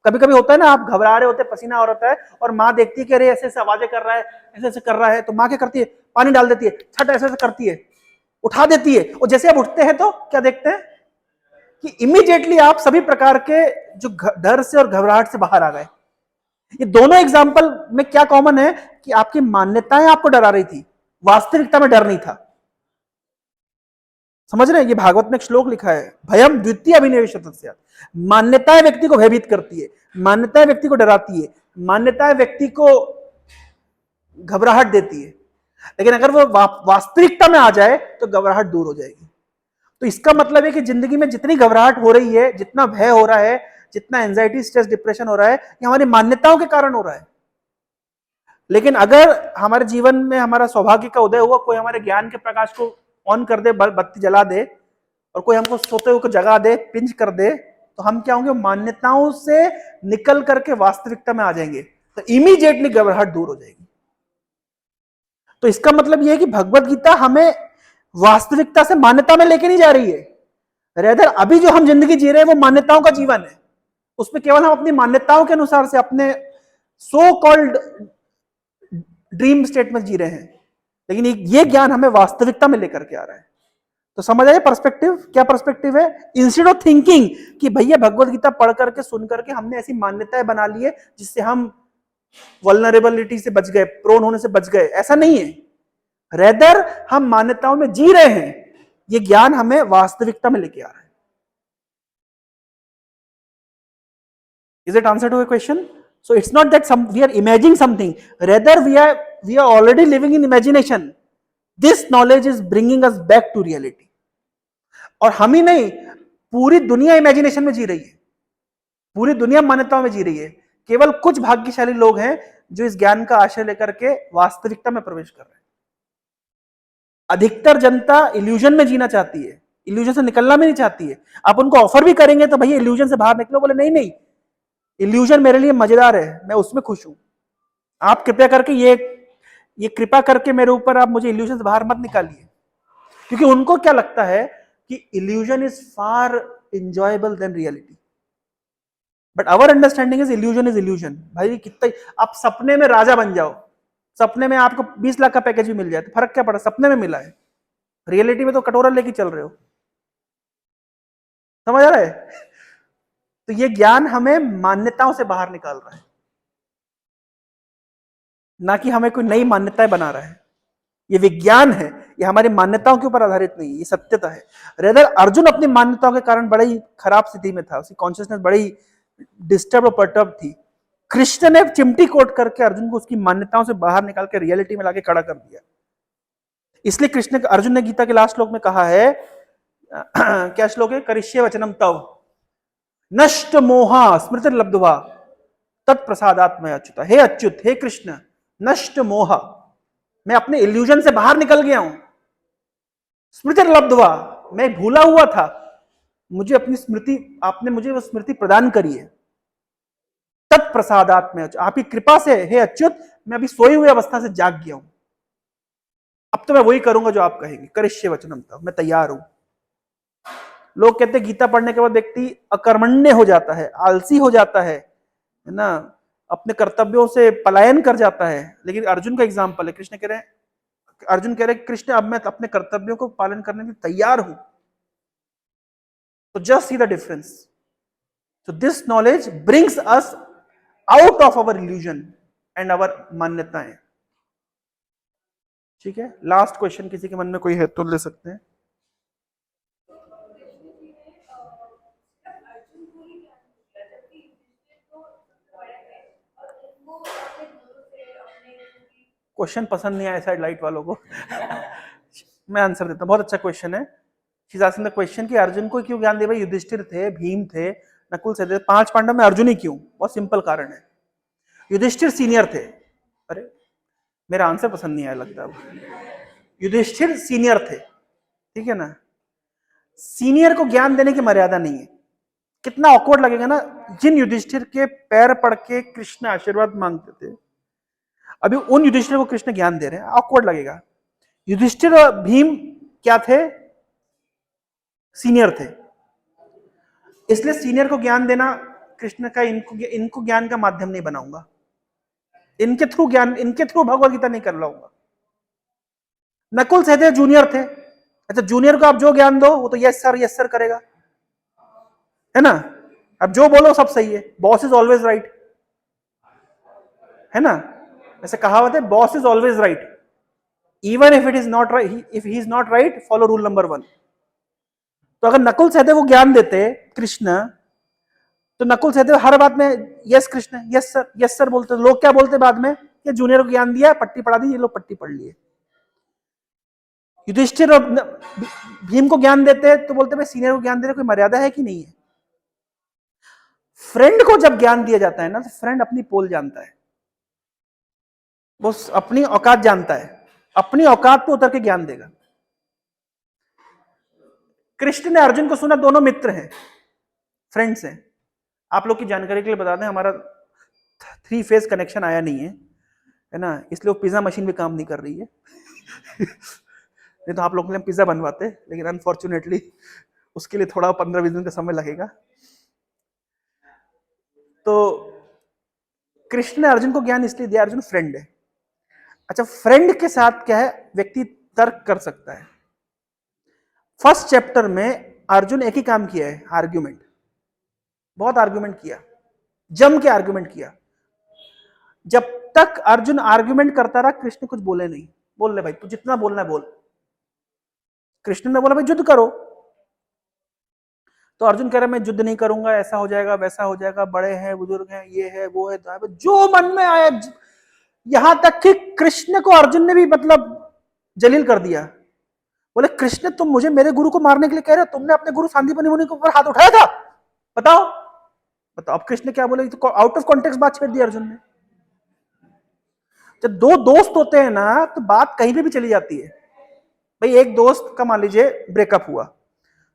कभी कभी होता है ना, आप घबरा रहे होते, पसीना हो रहा है और माँ देखती है कि अरे ऐसे ऐसे आवाजें कर रहा है, ऐसे ऐसे कर रहा है, तो माँ क्या करती है, पानी डाल देती है, छट ऐसे ऐसे करती है, उठा देती है, और जैसे आप उठते हैं तो क्या देखते हैं कि इमीडिएटली आप सभी प्रकार के जो डर से और घबराहट से बाहर आ गए। ये दोनों एग्जाम्पल में क्या कॉमन है कि आपकी मान्यताएं आपको डरा रही थी, वास्तविकता में डर नहीं था। समझ रहे हैं, ये भागवत में एक श्लोक लिखा है, भयम द्वितीय अभिनिवेश, मान्यताएं व्यक्ति को भयभीत करती है, मान्यताएं व्यक्ति को डराती है, मान्यताएं व्यक्ति को घबराहट देती है, लेकिन अगर वो वास्तविकता में आ जाए तो घबराहट दूर हो जाएगी। तो इसका मतलब है कि जिंदगी में जितनी घबराहट हो रही है, जितना भय हो रहा है, जितना एंजाइटी, स्ट्रेस, डिप्रेशन हो रहा है, ये हमारी मान्यताओं के कारण हो रहा है। लेकिन अगर हमारे जीवन में हमारा सौभाग्य का उदय हुआ, कोई हमारे ज्ञान के प्रकाश को ऑन कर दे, बत्ती जला दे, और कोई हमको सोते हुए को जगा दे, पिंच कर दे, तो हम क्या होंगे, मान्यताओं से निकल करके वास्तविकता में आ जाएंगे, तो इमीडिएटली घबराहट दूर हो जाएगी। तो इसका मतलब यह है कि भगवत गीता हमें वास्तविकता से मान्यता में लेके नहीं जा रही है, रेदर अभी जो हम जिंदगी जी रहे हैं वो मान्यताओं का जीवन है, उसमें केवल हम अपनी मान्यताओं के अनुसार से अपने सो कॉल्ड ड्रीम स्टेट में जी रहे हैं, लेकिन ये ज्ञान हमें वास्तविकता में लेकर के आ रहा है। तो समझ आए पर्सपेक्टिव, क्या पर्सपेक्टिव है, इंस्टेड ऑफ थिंकिंग कि भैया भगवत गीता पढ़ करके सुन करके हमने ऐसी मान्यताएं बना ली है जिससे हम वल्नरेबिलिटी से बच गए, प्रोन होने से बच गए, ऐसा नहीं है, रेदर हम मान्यताओं में जी रहे हैं, ये ज्ञान हमें वास्तविकता में लेके आ रहा है। Is it answer to a question? So it's not that we are imagining something, rather we are already living in imagination. This knowledge is bringing us back to reality. और हम ही नहीं, पूरी दुनिया इमेजिनेशन में जी रही है, पूरी दुनिया मान्यताओं में जी रही है, केवल कुछ भाग्यशाली लोग हैं जो इस ज्ञान का आश्रय लेकर के वास्तविकता में प्रवेश कर रहे हैं। अधिकतर जनता इल्यूजन में जीना चाहती है, इल्यूजन से निकलना भी नहीं चाहती है। आप उनको ऑफर भी करेंगे तो भैया इल्यूजन से बाहर निकलो, बोले नहीं नहीं, इल्यूजन मेरे लिए मजेदार है, मैं उसमें खुश हूं, आप कृपया करके ये कृपा करके मेरे ऊपर आप मुझे इल्यूजन से बाहर मत निकालिए, क्योंकि उनको क्या लगता है कि illusion is far enjoyable than reality. But our understanding is illusion. भाई कितना, आप सपने में राजा बन जाओ, सपने में आपको 20 लाख का पैकेज भी मिल जाए तो फर्क क्या पड़ा, सपने में मिला है, रियलिटी में तो कटोरा लेके चल रहे हो। समझ आ रहा है? तो ये ज्ञान हमें मान्यताओं से बाहर निकाल रहा है, ना कि हमें कोई नई मान्यताएं बना रहा है। ये विज्ञान है, ये हमारी मान्यताओं के ऊपर आधारित नहीं है, ये सत्यता है। रेदर अर्जुन अपनी मान्यताओं के कारण बड़ी खराब स्थिति में था, उसकी कॉन्शियसनेस बड़ी डिस्टर्ब और पर्टर्ब थी। कृष्ण ने चिमटी कोट करके अर्जुन को उसकी मान्यताओं से बाहर निकाल के रियलिटी में लाके खड़ा कर दिया। इसलिए कृष्ण अर्जुन ने गीता के लास्ट श्लोक में कहा है, क्या श्लोक है, करिष्ये वचनम तव नष्ट मोहा स्मृति लब्धवा तत्प्रसादात्मय अच्युत। हे अच्युत, हे कृष्ण, नष्ट मोह, मैं अपने इल्यूजन से बाहर निकल गया हूं, स्मृति लब्धवा, मैं भूला हुआ था, मुझे अपनी स्मृति, आपने मुझे वो स्मृति प्रदान करी है, तत्प्रसादात्मय, आपकी कृपा से हे अच्युत मैं अभी सोई हुई अवस्था से जाग गया हूं, अब तो मैं वही करूंगा जो आप कहेंगे, करिष्ये वचनम तव, मैं तैयार हूं। लोग कहते हैं गीता पढ़ने के बाद व्यक्ति अकर्मण्य हो जाता है, आलसी हो जाता है ना, अपने कर्तव्यों से पलायन कर जाता है, लेकिन अर्जुन का एग्जाम्पल है, कृष्ण कह रहे हैं, अर्जुन कह रहे हैं कृष्ण अब मैं अपने कर्तव्यों को पालन करने के लिए तैयार हूं। तो just see the difference. So this knowledge brings us out of our illusion and our मान्यताएं। ठीक है, लास्ट क्वेश्चन किसी के मन में कोई है तो ले सकते हैं। क्वेश्चन पसंद नहीं आया साइड लाइट वालों को। मैं आंसर देता हूँ, बहुत अच्छा क्वेश्चन है। She is asking the question कि अर्जुन को क्यों ज्ञान दिया? भाई युधिष्ठिर थे, भीम थे, नकुल सहदेव, 5 पांडव में अर्जुन ही क्यों? बहुत सिंपल कारण है, युधिष्ठिर सीनियर थे। अरे मेरा आंसर पसंद नहीं आया लगता अब। युधिष्ठिर सीनियर थे, ठीक है ना। सीनियर को ज्ञान देने की मर्यादा नहीं है। कितना ऑकवर्ड लगेगा ना, जिन युधिष्ठिर के पैर पड़ के कृष्ण आशीर्वाद मांगते थे, अभी उन युधिष्ठिर को कृष्ण ज्ञान दे रहे हैं, ऑकवर्ड लगेगा। युधिष्ठिर और भीम क्या थे? सीनियर थे, इसलिए सीनियर को ज्ञान देना कृष्ण का, इनको ज्ञान का माध्यम नहीं बनाऊंगा, इनके थ्रू ज्ञान, इनके थ्रू भगवत गीता नहीं कर लाऊंगा। नकुल सहदेव जूनियर थे, अच्छा जूनियर को आप जो ज्ञान दो वो तो यस सर करेगा, है ना। अब जो बोलो सब सही है, बॉस इज ऑलवेज राइट, है ना। ऐसे कहावत है, boss is always right even if it is not right, if he is not right follow rule number 1। तो अगर नकुल सहदेव को ज्ञान देते कृष्ण, तो नकुल सहदेव हर बात में यस कृष्ण, यस सर बोलते। लोग क्या बोलते बाद में? ये जूनियर को ज्ञान दिया, पट्टी पढ़ा दी, ये लोग पट्टी पढ़ लिए। युधिष्ठिर और भीम को ज्ञान देते तो बोलते भाई सीनियर को ज्ञान देने कोई मर्यादा है कि नहीं है। फ्रेंड को जब ज्ञान दिया जाता है ना, तो फ्रेंड अपनी पोल जानता है, वो अपनी औकात जानता है, अपनी औकात पे उतर के ज्ञान देगा। कृष्ण ने अर्जुन को सुना, दोनों मित्र हैं, फ्रेंड्स हैं। आप लोग की जानकारी के लिए बता दें, हमारा 3 फेज कनेक्शन आया नहीं है ना, इसलिए वो पिज्जा मशीन भी काम नहीं कर रही है। नहीं तो आप लोग के लिए पिज्जा बनवाते, लेकिन अनफॉर्चुनेटली उसके लिए थोड़ा 15-20 दिन का समय लगेगा। तो कृष्ण ने अर्जुन को ज्ञान इसलिए दिया, अर्जुन फ्रेंड है। अच्छा, फ्रेंड के साथ क्या है, व्यक्ति तर्क कर सकता है। फर्स्ट चैप्टर में अर्जुन एक ही काम किया है, आर्ग्यूमेंट, बहुत आर्ग्यूमेंट किया, जम के आर्ग्यूमेंट किया। जब तक अर्जुन आर्ग्यूमेंट करता रहा, कृष्ण कुछ बोले नहीं। बोल ले भाई, तू जितना बोलना है बोल। कृष्ण ने बोला भाई युद्ध करो, तो अर्जुन कह रहा मैं युद्ध नहीं करूंगा, ऐसा हो जाएगा वैसा हो जाएगा, बड़े हैं बुजुर्ग हैं, ये है वो है, जो मन में आया। यहां तक कि कृष्ण को अर्जुन ने भी मतलब जलील कर दिया। बोले कृष्ण तुम मुझे मेरे गुरु को मारने के लिए कह रहे हो, तुमने अपने गुरु सांदीपनि मुनि के ऊपर हाथ उठाया था, बताओ बताओ। अब कृष्ण क्या बोले, तो आउट ऑफ कॉन्टेक्स्ट बात छेड़ दी अर्जुन ने। जब 2 दोस्त होते हैं ना, तो बात कहीं पे भी चली जाती है। भाई एक दोस्त का मान लीजिए ब्रेकअप हुआ,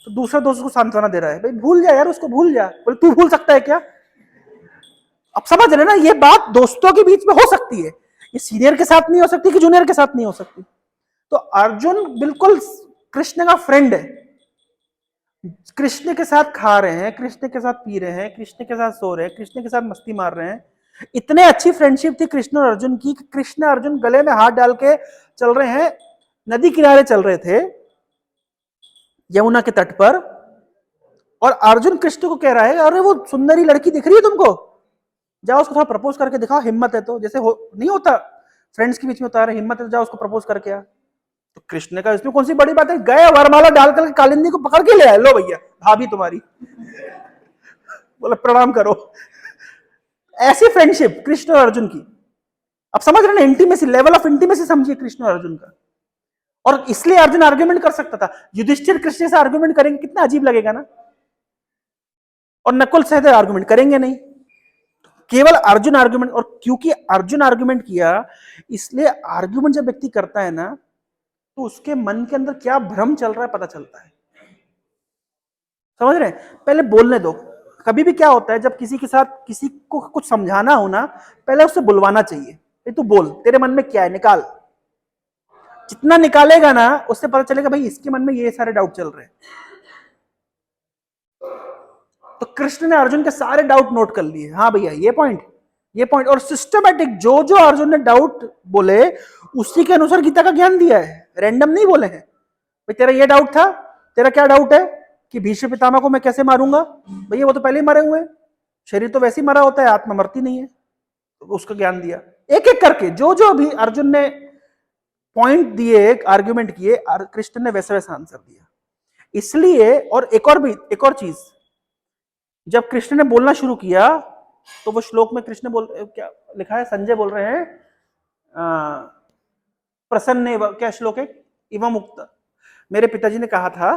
तो दूसरा दोस्त को सांत्वना दे रहा है, भाई भूल जा यार, उसको भूल जा। बोले तू भूल सकता है क्या? अब समझ रहे ना, ये बात दोस्तों के बीच में हो सकती है, ये सीनियर के साथ नहीं हो सकती कि जूनियर के साथ नहीं हो सकती। तो अर्जुन बिल्कुल कृष्ण का फ्रेंड है, कृष्ण के साथ खा रहे हैं, कृष्ण के साथ पी रहे हैं, कृष्ण के साथ सो रहे हैं, कृष्ण के साथ मस्ती मार रहे हैं। इतने अच्छी फ्रेंडशिप थी कृष्ण और अर्जुन की, कृष्ण अर्जुन गले में हाथ डाल के चल रहे हैं, नदी किनारे चल रहे थे, यमुना के तट पर। और अर्जुन कृष्ण को कह रहा है, अरे वो सुंदरी लड़की दिख रही है तुमको, जाओ उसको थोड़ा प्रपोज करके दिखाओ, हिम्मत है तो। जैसे नहीं होता फ्रेंड्स के बीच में होता है, हिम्मत है तो जाओ उसको प्रपोज करके आ। तो कृष्ण का इसमें कौन सी बड़ी बात है, गए वरमाला डालकर कालिंदी को पकड़ के ले आए, लो भैया भाभी तुम्हारी, बोले प्रणाम करो। ऐसी फ्रेंडशिप कृष्ण और अर्जुन की। अब समझ रहे ना, इंटीमेसी, लेवल ऑफ इंटीमेसी समझिए कृष्ण और अर्जुन का। और इसलिए अर्जुन आर्ग्यूमेंट कर सकता था। युधिष्ठिर कृष्ण से आर्ग्यूमेंट करेंगे, कितना अजीब लगेगा ना। और नकुल सहदेव आर्ग्यूमेंट करेंगे नहीं, केवल अर्जुन आर्ग्यूमेंट। और क्योंकि अर्जुन आर्ग्यूमेंट किया, इसलिए आर्ग्यूमेंट जब व्यक्ति करता है ना, तो उसके मन के अंदर क्या भ्रम चल रहा है पता चलता है। समझ रहे हैं? पहले बोलने दो। कभी भी क्या होता है, जब किसी के साथ किसी को कुछ समझाना हो ना, पहले उससे बुलवाना चाहिए, तू बोल, तेरे मन में क्या है निकाल। जितना निकालेगा ना, उससे पता चलेगा भाई इसके मन में ये सारे डाउट चल रहे हैं। तो कृष्ण ने अर्जुन के सारे डाउट नोट कर लिए, हाँ भैया ये पॉइंट, ये पॉइंट, और सिस्टमैटिक जो जो अर्जुन ने डाउट बोले उसी के अनुसार गीता का ज्ञान दिया है, रैंडम नहीं बोले हैं। भाई तेरा ये डाउट था, तेरा क्या डाउट है कि भीष्म पितामह को मैं कैसे मारूंगा? भैया वो तो पहले ही मरे हुए हैं, शरीर तो वैसे ही मरा होता है, आत्मा मरती नहीं है। तो उसका ज्ञान दिया एक एक करके, जो जो भी अर्जुन ने पॉइंट दिए, आर्ग्यूमेंट किए, कृष्ण ने वैसा वैसा आंसर दिया। इसलिए, और एक और चीज, जब कृष्ण ने बोलना शुरू किया, तो वो श्लोक में कृष्ण बोल, क्या लिखा है, संजय बोल रहे हैं, प्रसन्न, क्या श्लोक है? इवं मुक्त। मेरे पिताजी ने कहा था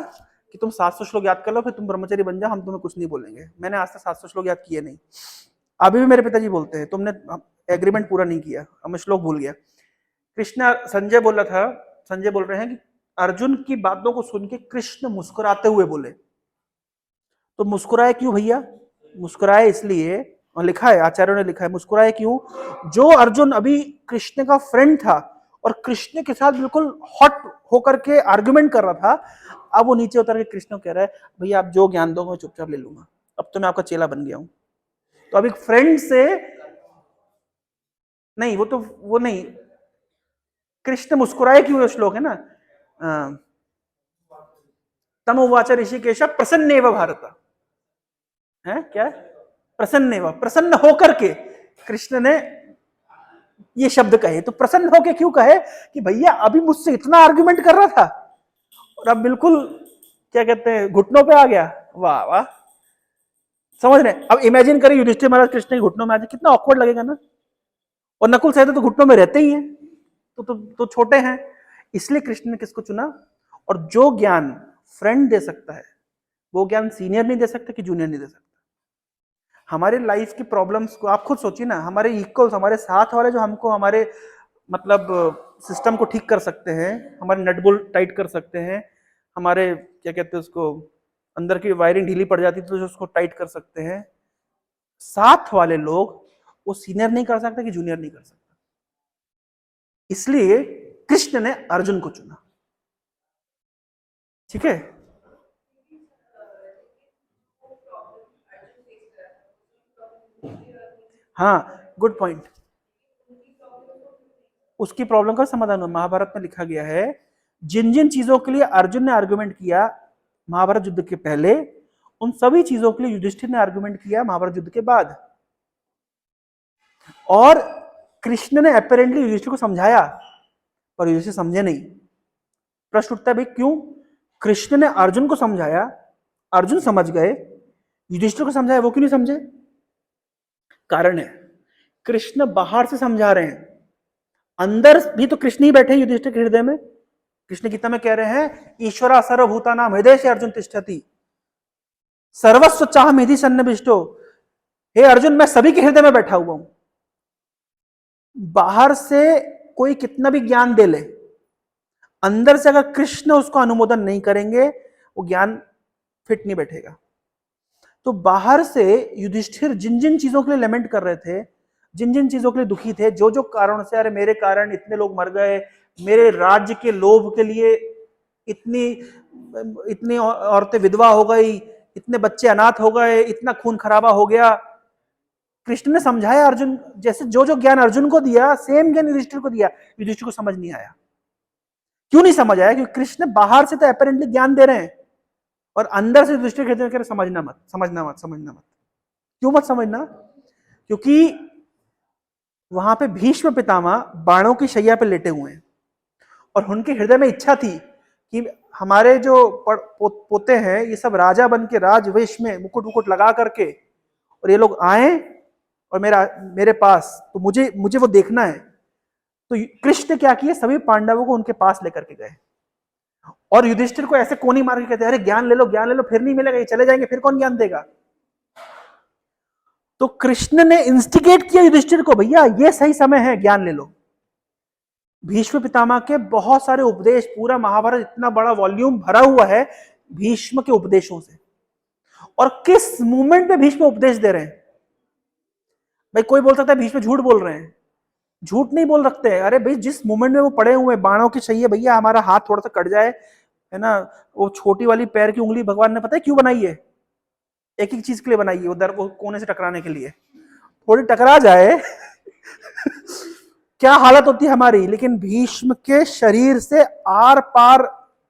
कि तुम 700 श्लोक याद कर लो, फिर तुम ब्रह्मचारी बन जाओ, हम तुम्हें कुछ नहीं बोलेंगे। मैंने आज तक 700 श्लोक याद किए नहीं। अभी भी मेरे पिताजी बोलते हैं तुमने एग्रीमेंट पूरा नहीं किया। अब मैं श्लोक भूल गया। कृष्ण, संजय बोल रहा था, संजय बोल रहे हैं कि अर्जुन की बातों को सुन के कृष्ण मुस्कुराते हुए बोले। तो मुस्कुराए क्यों भैया? मुस्कुराए इसलिए, और लिखा है, आचार्यों ने लिखा है, मुस्कुराए क्यों? जो अर्जुन अभी कृष्ण का फ्रेंड था और कृष्ण के साथ बिल्कुल हॉट होकर के आर्गुमेंट कर रहा था, अब वो नीचे उतर के कृष्ण को कह रहा है भैया आप जो ज्ञान दोगे मैं चुपचाप ले लूंगा, अब तो मैं आपका चेला बन गया हूं। तो अब एक फ्रेंड से नहीं, वो नहीं, कृष्ण मुस्कुराए क्यों श्लोक है ना, तम उवाच ऋषिकेश प्रसन्नेव भारत, है क्या? प्रसन्नेव, प्रसन्न होकर के कृष्ण ने ये शब्द कहे। तो प्रसन्न होके क्यों कहे? कि भैया अभी मुझसे इतना आर्गुमेंट कर रहा था और अब बिल्कुल क्या कहते हैं घुटनों पे आ गया। वाह वाह, समझ रहे? अब इमेजिन करिए युधिष्ठिर महाराज कृष्ण के घुटनों में आ जाए, कितना ऑकवर्ड लगेगा ना। और नकुल सहदेव तो घुटनों में रहते ही हैं, तो छोटे हैं। इसलिए कृष्ण ने किसको चुना? और जो ज्ञान फ्रेंड दे सकता है वो ज्ञान सीनियर नहीं दे सकता कि जूनियर नहीं दे सकता। हमारे लाइफ की प्रॉब्लम्स को आप खुद सोचिए ना, हमारे इक्वल्स, हमारे साथ वाले जो हमको हमारे मतलब सिस्टम को ठीक कर सकते हैं, हमारे नट बोल्ट टाइट कर सकते हैं, हमारे क्या कहते हैं उसको, अंदर की वायरिंग ढीली पड़ जाती तो उसको टाइट कर सकते हैं, साथ वाले लोग वो सीनियर नहीं कर सकता कि जूनियर नहीं कर सकता। इसलिए कृष्ण ने अर्जुन को चुना। ठीक है? हाँ, गुड पॉइंट। उसकी प्रॉब्लम का समाधान महाभारत में लिखा गया है। जिन जिन चीजों के लिए अर्जुन ने आर्गुमेंट किया महाभारत युद्ध के पहले, उन सभी चीजों के लिए युधिष्ठिर ने आर्गुमेंट किया महाभारत युद्ध के बाद। और कृष्ण ने अपेरेंटली युधिष्ठिर को समझाया, पर युधिष्ठिर समझे नहीं। प्रश्न उठता है भाई क्यों? कृष्ण ने अर्जुन को समझाया, अर्जुन समझ गए, युधिष्ठिर को समझाया, वो क्यों नहीं समझे? कारण है, कृष्ण बाहर से समझा रहे हैं, अंदर भी तो कृष्ण ही बैठे हैं युधिष्ठिर के हृदय में। कृष्ण गीता में कह रहे हैं ईश्वरा सर्वभूतानां हृदय से अर्जुन तिष्ठति सर्वस्व चाहमिधि सन्निविष्टो। हे अर्जुन, मैं सभी के हृदय में बैठा हुआ हूं। बाहर से कोई कितना भी ज्ञान दे ले, अंदर से अगर कृष्ण उसको अनुमोदन नहीं करेंगे वो ज्ञान फिट नहीं बैठेगा। तो बाहर से युधिष्ठिर जिन जिन चीजों के लिए लेमेंट कर रहे थे, जिन जिन चीजों के लिए दुखी थे, जो जो कारण से, अरे मेरे कारण इतने लोग मर गए, मेरे राज्य के लोभ के लिए इतनी इतनी औरतें विधवा हो गई, इतने बच्चे अनाथ हो गए, इतना खून खराबा हो गया, कृष्ण ने समझाया अर्जुन, जैसे जो जो ज्ञान अर्जुन को दिया सेम ज्ञान युधिष्ठिर को दिया। युधिष्ठिर को समझ नहीं आया। क्यों नहीं समझ आया? क्योंकि कृष्ण बाहर से तो अपेरेंटली ज्ञान दे रहे हैं और अंदर से युधिष्ठिर कहते हैं समझना मत, समझना मत, समझना मत। क्यों मत समझना? क्योंकि वहां पे भीष्म पितामह बाणों की शैया पे लेटे हुए हैं और उनके हृदय में इच्छा थी कि हमारे जो पोते हैं ये सब राजा बन के राजवेश में मुकुट मुकुट लगा करके और ये लोग आए और मेरे पास, तो मुझे मुझे वो देखना है। तो कृष्ण क्या किए, सभी पांडवों को उनके पास लेकर के गए और युधिष्ठिर को ऐसे कोनी मार के कहते अरे ज्ञान ले लो, ज्ञान ले लो, फिर नहीं मिलेगा, ये चले जाएंगे, फिर कौन ज्ञान देगा? तो कृष्ण ने इंस्टिगेट किया युधिष्ठिर को, भैया ये सही समय है, ज्ञान ले लो। भीष्म पितामह के बहुत सारे उपदेश, पूरा महाभारत इतना बड़ा वॉल्यूम भरा हुआ है भीष्म के उपदेशों से। और किस मूवमेंट में भीष्म उपदेश दे रहे हैं? भाई कोई बोल सकता है भीष्म झूठ बोल रहे हैं, झूठ नहीं बोल रखते हैं। अरे भाई जिस मोमेंट में वो पड़े हुए बाणों की चाहिए, भैया हमारा हाथ थोड़ा सा कट जाए, है ना, वो छोटी वाली पैर की उंगली भगवान ने पता है क्यों बनाई है? एक एक चीज के लिए बनाई है, उधर वो कोने से टकराने के लिए, थोड़ी टकरा जाए क्या हालत होती है हमारी। लेकिन भीष्म के शरीर से आर पार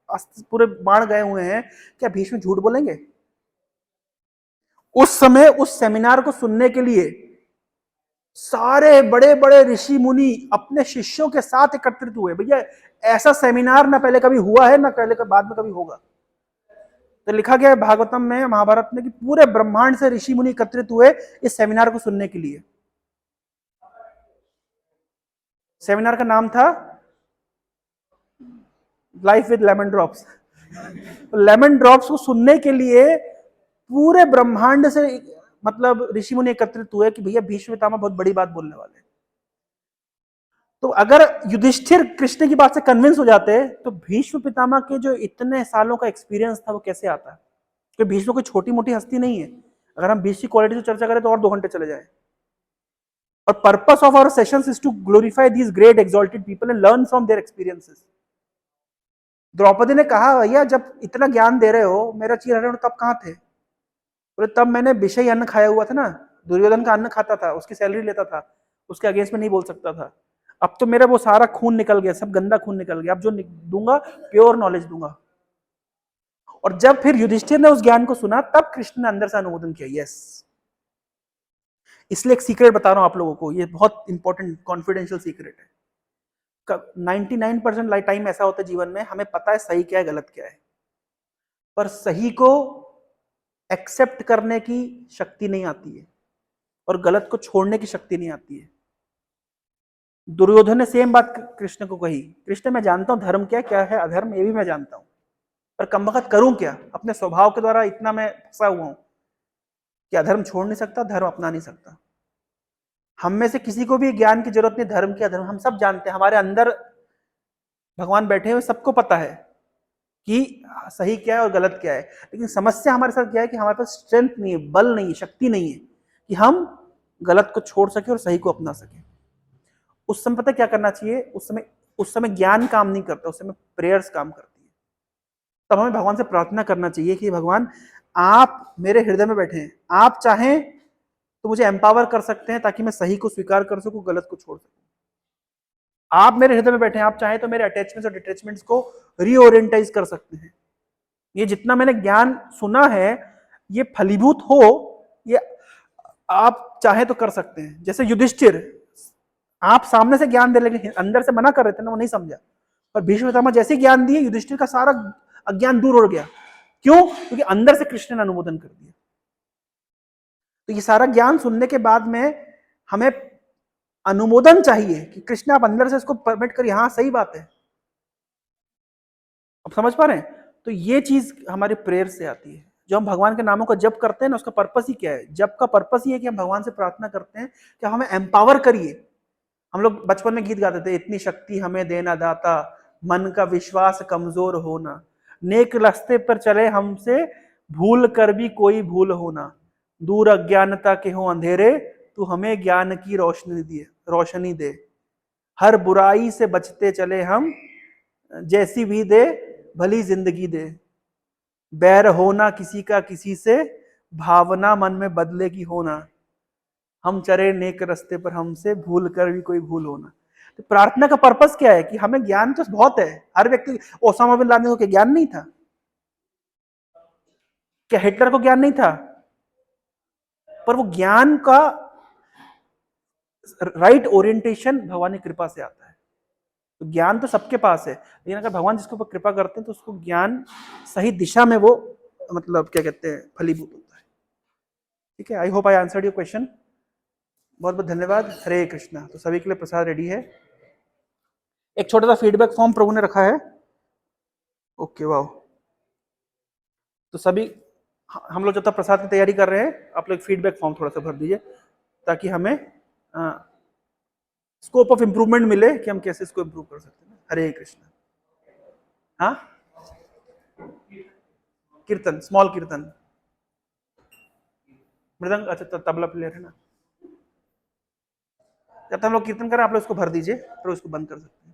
पूरे बाण गए हुए हैं, क्या भीष्म झूठ बोलेंगे? उस समय उस सेमिनार को सुनने के लिए सारे बड़े बड़े ऋषि मुनि अपने शिष्यों के साथ एकत्रित हुए। भैया ऐसा सेमिनार ना पहले कभी हुआ है, ना पहले बाद में कभी होगा। तो लिखा गया है भागवतम में, महाभारत में, कि पूरे ब्रह्मांड से ऋषि मुनि एकत्रित हुए इस सेमिनार को सुनने के लिए। सेमिनार का नाम था life with lemon drops. Lemon drops को सुनने के लिए पूरे ब्रह्मांड से मतलब ऋषि मुनि एकत्रित हुए कि भैया भीष्म पितामह बहुत बड़ी बात बोलने वाले हैं। तो अगर युधिष्ठिर कृष्ण की बात से कन्विंस हो जाते तो भीष्म पितामह के जो इतने सालों का एक्सपीरियंस था वो कैसे आता? क्योंकि भीष्म कोई छोटी मोटी हस्ती नहीं है। अगर हम भीष्म की क्वालिटी से चर्चा करें तो और 2 घंटे चले जाए। और purpose of our sessions is to glorify these great exalted people and learn from their experiences. Draupadi ने कहा भैया जब इतना ज्ञान दे रहे हो मेरा चीरहरण तब कहां थे? बोले तब मैंने विषय अन्न खाया हुआ था ना, दुर्योधन का अन्न खाता था, उसकी सैलरी लेता था, उसके अगेंस्ट में नहीं बोल सकता था। अब तो मेरा वो सारा खून निकल गया, सब गंदा खून निकल गया, अब जो दूंगा प्योर नॉलेज दूंगा। और जब फिर युधिष्ठिर ने उस ज्ञान को सुना तब कृष्ण ने अंदर से अनुमोदन किया, यस। इसलिए एक सीक्रेट बता रहा हूं आप लोगों को, ये बहुत इंपॉर्टेंट कॉन्फिडेंशियल सीक्रेट है। 99% टाइम ऐसा होता है जीवन में हमें पता है सही क्या है गलत क्या है, पर सही को एक्सेप्ट करने की शक्ति नहीं आती है और गलत को छोड़ने की शक्ति नहीं आती है। दुर्योधन ने सेम बात कृष्ण को कही, कृष्ण मैं जानता हूं धर्म क्या है अधर्म, ये भी मैं जानता हूं, पर कमबख्त करूं क्या? अपने स्वभाव के द्वारा इतना मैं फंसा हुआ हूं कि अधर्म छोड़ नहीं सकता, धर्म अपना नहीं सकता। हम में से किसी को भी ज्ञान की जरूरत नहीं, धर्म क्या धर्म हम सब जानते हैं, हमारे अंदर भगवान बैठे हुए सबको पता है कि सही क्या है और गलत क्या है। लेकिन समस्या हमारे साथ क्या है कि हमारे पास स्ट्रेंथ नहीं है, बल नहीं है, शक्ति नहीं है कि हम गलत को छोड़ सके और सही को अपना सके। उस समय पता क्या करना चाहिए? उस समय ज्ञान काम नहीं करता, उस समय प्रेयर्स काम करती है। तब हमें भगवान से प्रार्थना करना चाहिए कि भगवान आप मेरे हृदय में बैठे हैं, आप चाहें तो मुझे एम्पावर कर सकते हैं ताकि मैं सही को स्वीकार कर सकूं, गलत को छोड़ सकूं। आप मेरे हृदय में बैठे हैं, आप चाहें तो मेरे अटैचमेंट्स और डिटैचमेंट्स को रीओरिएंटाइज कर सकते हैं। ये जितना मैंने ज्ञान सुना है ये फलीभूत हो, ये आप चाहे तो कर सकते हैं। जैसे युधिष्ठिर, आप सामने से ज्ञान दे लेकिन अंदर से मना कर रहे थे ना, वो नहीं समझा। पर भीष्म पितामह जैसे ज्ञान दिए युधिष्ठिर का सारा अज्ञान दूर हो गया। क्यों? क्योंकि अंदर से कृष्ण ने अनुमोदन कर दिया। तो ये सारा ज्ञान सुनने के बाद में हमें अनुमोदन चाहिए कि कृष्ण आप अंदर से इसको परमिट करिए, हाँ सही बात है। अब समझ पा रहे हैं? तो ये चीज हमारे प्रेयर से आती है। जो हम भगवान के नामों का जप करते हैं ना, उसका पर्पस ही क्या है? जप का पर्पस ही है कि हम भगवान से प्रार्थना करते हैं कि हमें एम्पावर करिए। हम लोग बचपन में गीत गाते थे, इतनी शक्ति हमें देना दाता, मन का विश्वास कमजोर होना, नेक रास्ते पर चले हमसे, भूल कर भी कोई भूल होना, दूर अज्ञानता के हो अंधेरे, तू हमें ज्ञान की रोशनी दे, हर बुराई से बचते चले हम, जैसी भी दे भली जिंदगी दे, बैर होना किसी का किसी से, भावना मन में बदलेगी होना, हम चले नेक रास्ते पर हमसे, भूल कर भी कोई भूल होना। तो प्रार्थना का पर्पस क्या है? कि हमें ज्ञान तो बहुत है, हर व्यक्ति, ओसामा बिन लादेन को ज्ञान नहीं था क्या? हिटलर को ज्ञान नहीं था? पर वो ज्ञान का राइट ओरिएंटेशन भगवान की कृपा से आता है। तो ज्ञान तो सबके पास है, लेकिन अगर भगवान जिसके ऊपर कृपा करते हैं तो उसको ज्ञान सही दिशा में वो मतलब क्या कहते हैं फलीभूत होता है। ठीक है, I hope I answered your question. बहुत बहुत धन्यवाद। हरे कृष्णा। तो सभी के लिए प्रसाद रेडी है। एक छोटा सा फीडबैक फॉर्म प्रभु ने रखा है। ओके वाह। तो सभी हम लोग जब तक प्रसाद की तैयारी कर रहे हैं, आप लोग फीडबैक फॉर्म थोड़ा सा भर दीजिए ताकि हमें स्कोप ऑफ इंप्रूवमेंट मिले कि हम कैसे इसको इंप्रूव कर सकते हैं। हरे कृष्ण। हाँ, कीर्तन, स्मॉल कीर्तन, मृदंग, अच्छा तबला प्लेयर है ना। जब हम लोग कीर्तन करें आप लोग इसको भर दीजिए, फिर उसको बंद कर सकते हैं।